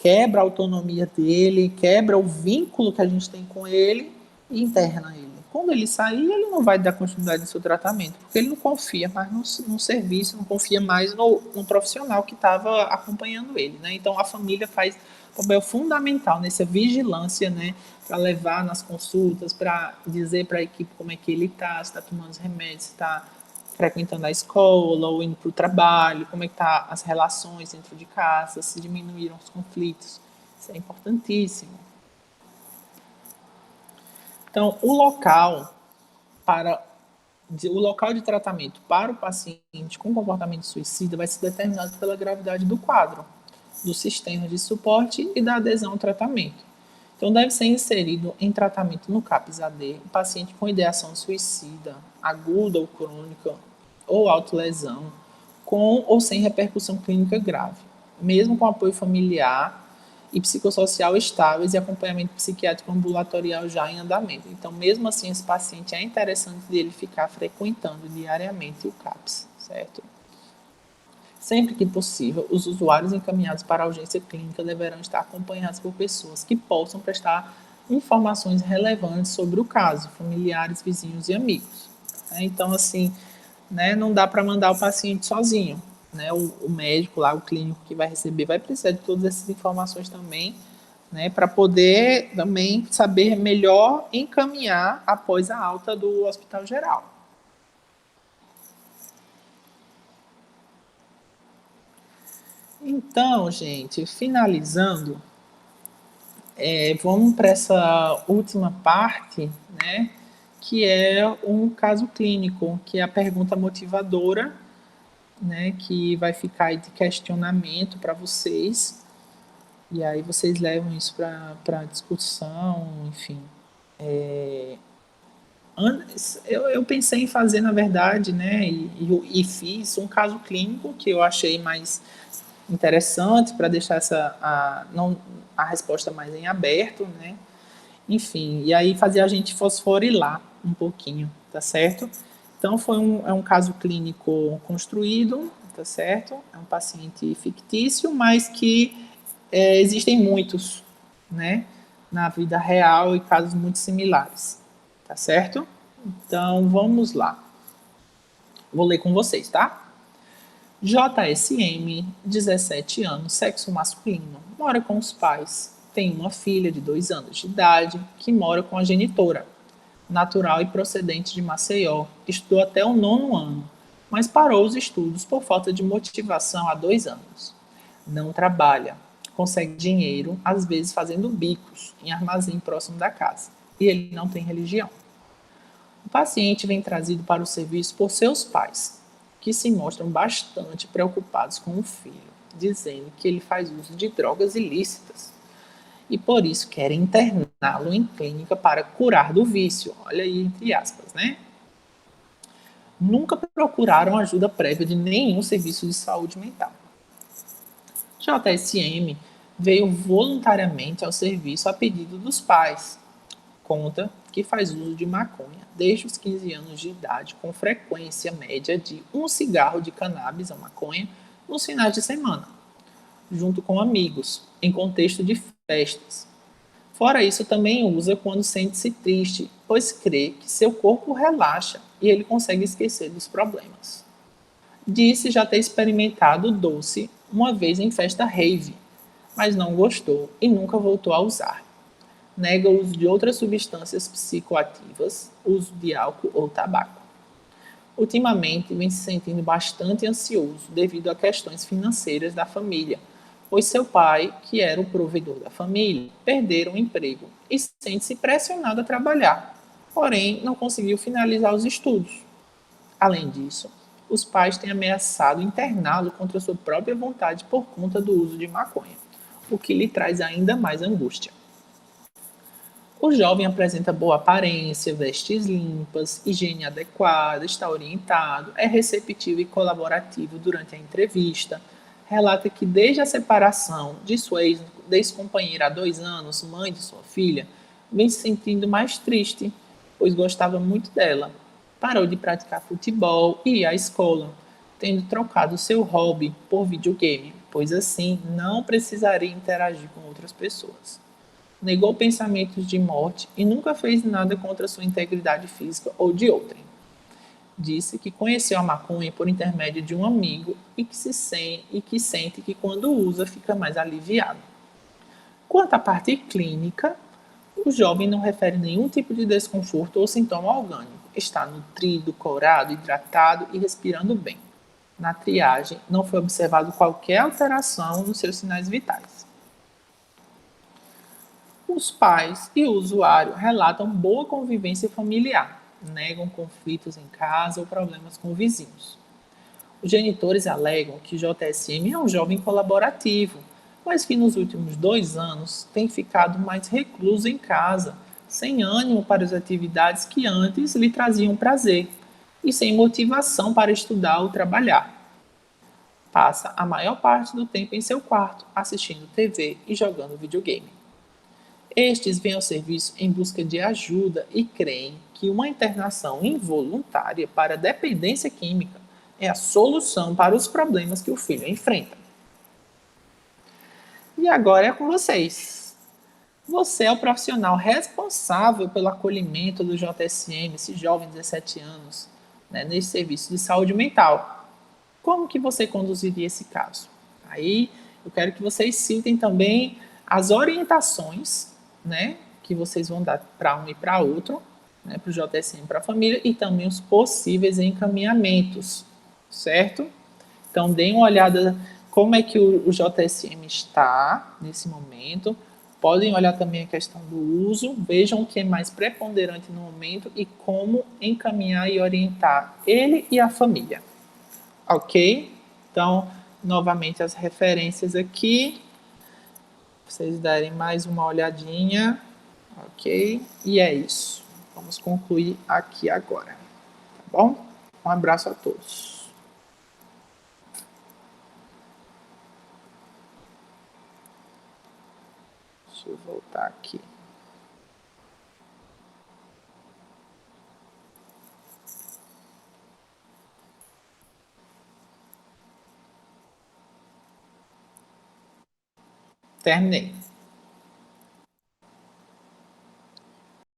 quebra a autonomia dele, quebra o vínculo que a gente tem com ele e interna ele. quando ele sair, ele não vai dar continuidade no seu tratamento, porque ele não confia mais no serviço, não confia mais no profissional que estava acompanhando ele, né? Então, a família faz um papel fundamental nessa vigilância, né? Para levar nas consultas, para dizer para a equipe como é que ele está, se está tomando os remédios, se está frequentando a escola ou indo para o trabalho, como é que tá as relações dentro de casa, se diminuíram os conflitos. Isso é importantíssimo. Então, o local de tratamento para o paciente com comportamento suicida vai ser determinado pela gravidade do quadro, do sistema de suporte e da adesão ao tratamento. Então, deve ser inserido em tratamento no CAPS-AD o paciente com ideação suicida, aguda ou crônica, ou autolesão, com ou sem repercussão clínica grave, mesmo com apoio familiar e psicossocial estáveis e acompanhamento psiquiátrico ambulatorial já em andamento. Então, mesmo assim, esse paciente é interessante dele ficar frequentando diariamente o CAPS, certo? Sempre que possível, os usuários encaminhados para a urgência clínica deverão estar acompanhados por pessoas que possam prestar informações relevantes sobre o caso, familiares, vizinhos e amigos. Então, assim, né, não dá para mandar o paciente sozinho. Né? O médico lá, o clínico que vai receber, vai precisar de todas essas informações também, né, para poder também saber melhor encaminhar após a alta do hospital geral. Então, gente, finalizando, vamos para essa última parte, né, que é um caso clínico, que é a pergunta motivadora, né, que vai ficar aí de questionamento para vocês, e aí vocês levam isso para discussão, enfim. Eu pensei em fazer, na verdade, né, e fiz um caso clínico que eu achei mais interessante para deixar a resposta mais em aberto, né? Enfim, e aí fazer a gente fosforilar um pouquinho, tá certo? Então é um caso clínico construído, tá certo? É um paciente fictício, mas que existem muitos, né? Na vida real e casos muito similares, tá certo? Então vamos lá. Vou ler com vocês, tá? JSM, 17 anos, sexo masculino, mora com os pais, tem uma filha de 2 anos de idade que mora com a genitora, natural e procedente de Maceió, estudou até o 9º ano, mas parou os estudos por falta de motivação há 2 anos. Não trabalha, consegue dinheiro, às vezes fazendo bicos em armazém próximo da casa, e ele não tem religião. O paciente vem trazido para o serviço por seus pais, que se mostram bastante preocupados com o filho, dizendo que ele faz uso de drogas ilícitas e por isso querem interná-lo em clínica para curar do vício. Olha aí, entre aspas, né? Nunca procuraram ajuda prévia de nenhum serviço de saúde mental. JSM veio voluntariamente ao serviço a pedido dos pais. Conta que faz uso de maconha desde os 15 anos de idade, com frequência média de 1 cigarro de cannabis ou maconha nos finais de semana, junto com amigos, em contexto de festas. Fora isso, também usa quando sente-se triste, pois crê que seu corpo relaxa e ele consegue esquecer dos problemas. Disse já ter experimentado o doce uma vez em festa rave, mas não gostou e nunca voltou a usar. Nega o uso de outras substâncias psicoativas, uso de álcool ou tabaco. Ultimamente, vem se sentindo bastante ansioso devido a questões financeiras da família, pois seu pai, que era o provedor da família, perdeu o emprego e sente-se pressionado a trabalhar, porém não conseguiu finalizar os estudos. Além disso, os pais têm ameaçado interná-lo contra sua própria vontade por conta do uso de maconha, o que lhe traz ainda mais angústia. O jovem apresenta boa aparência, vestes limpas, higiene adequada, está orientado, é receptivo e colaborativo durante a entrevista. Relata que desde a separação de sua ex-companheira há 2 anos, mãe de sua filha, vem se sentindo mais triste, pois gostava muito dela. Parou de praticar futebol e ir à escola, tendo trocado seu hobby por videogame, pois assim não precisaria interagir com outras pessoas. negou pensamentos de morte e nunca fez nada contra sua integridade física ou de outrem. Disse que conheceu a maconha por intermédio de um amigo e que sente que quando usa fica mais aliviado. Quanto à parte clínica, o jovem não refere nenhum tipo de desconforto ou sintoma orgânico. Está nutrido, corado, hidratado e respirando bem. Na triagem, não foi observado qualquer alteração nos seus sinais vitais. Os pais e o usuário relatam boa convivência familiar, negam conflitos em casa ou problemas com vizinhos. Os genitores alegam que JSM é um jovem colaborativo, mas que nos últimos 2 anos tem ficado mais recluso em casa, sem ânimo para as atividades que antes lhe traziam prazer e sem motivação para estudar ou trabalhar. Passa a maior parte do tempo em seu quarto, assistindo TV e jogando videogame. Estes vêm ao serviço em busca de ajuda e creem que uma internação involuntária para dependência química é a solução para os problemas que o filho enfrenta. E agora é com vocês. Você é o profissional responsável pelo acolhimento do JSM, esse jovem de 17 anos, né, nesse serviço de saúde mental. Como que você conduziria esse caso? Aí eu quero que vocês citem também as orientações, né, que vocês vão dar para um e para outro, né, para o JSM e para a família, e também os possíveis encaminhamentos, certo? Então, deem uma olhada como é que o JSM está nesse momento. Podem olhar também a questão do uso, vejam o que é mais preponderante no momento e como encaminhar e orientar ele e a família. Ok? Então, novamente as referências aqui, vocês darem mais uma olhadinha, ok? E é isso. Vamos concluir aqui agora, tá bom? Um abraço a todos. Deixa eu voltar aqui. Terminei.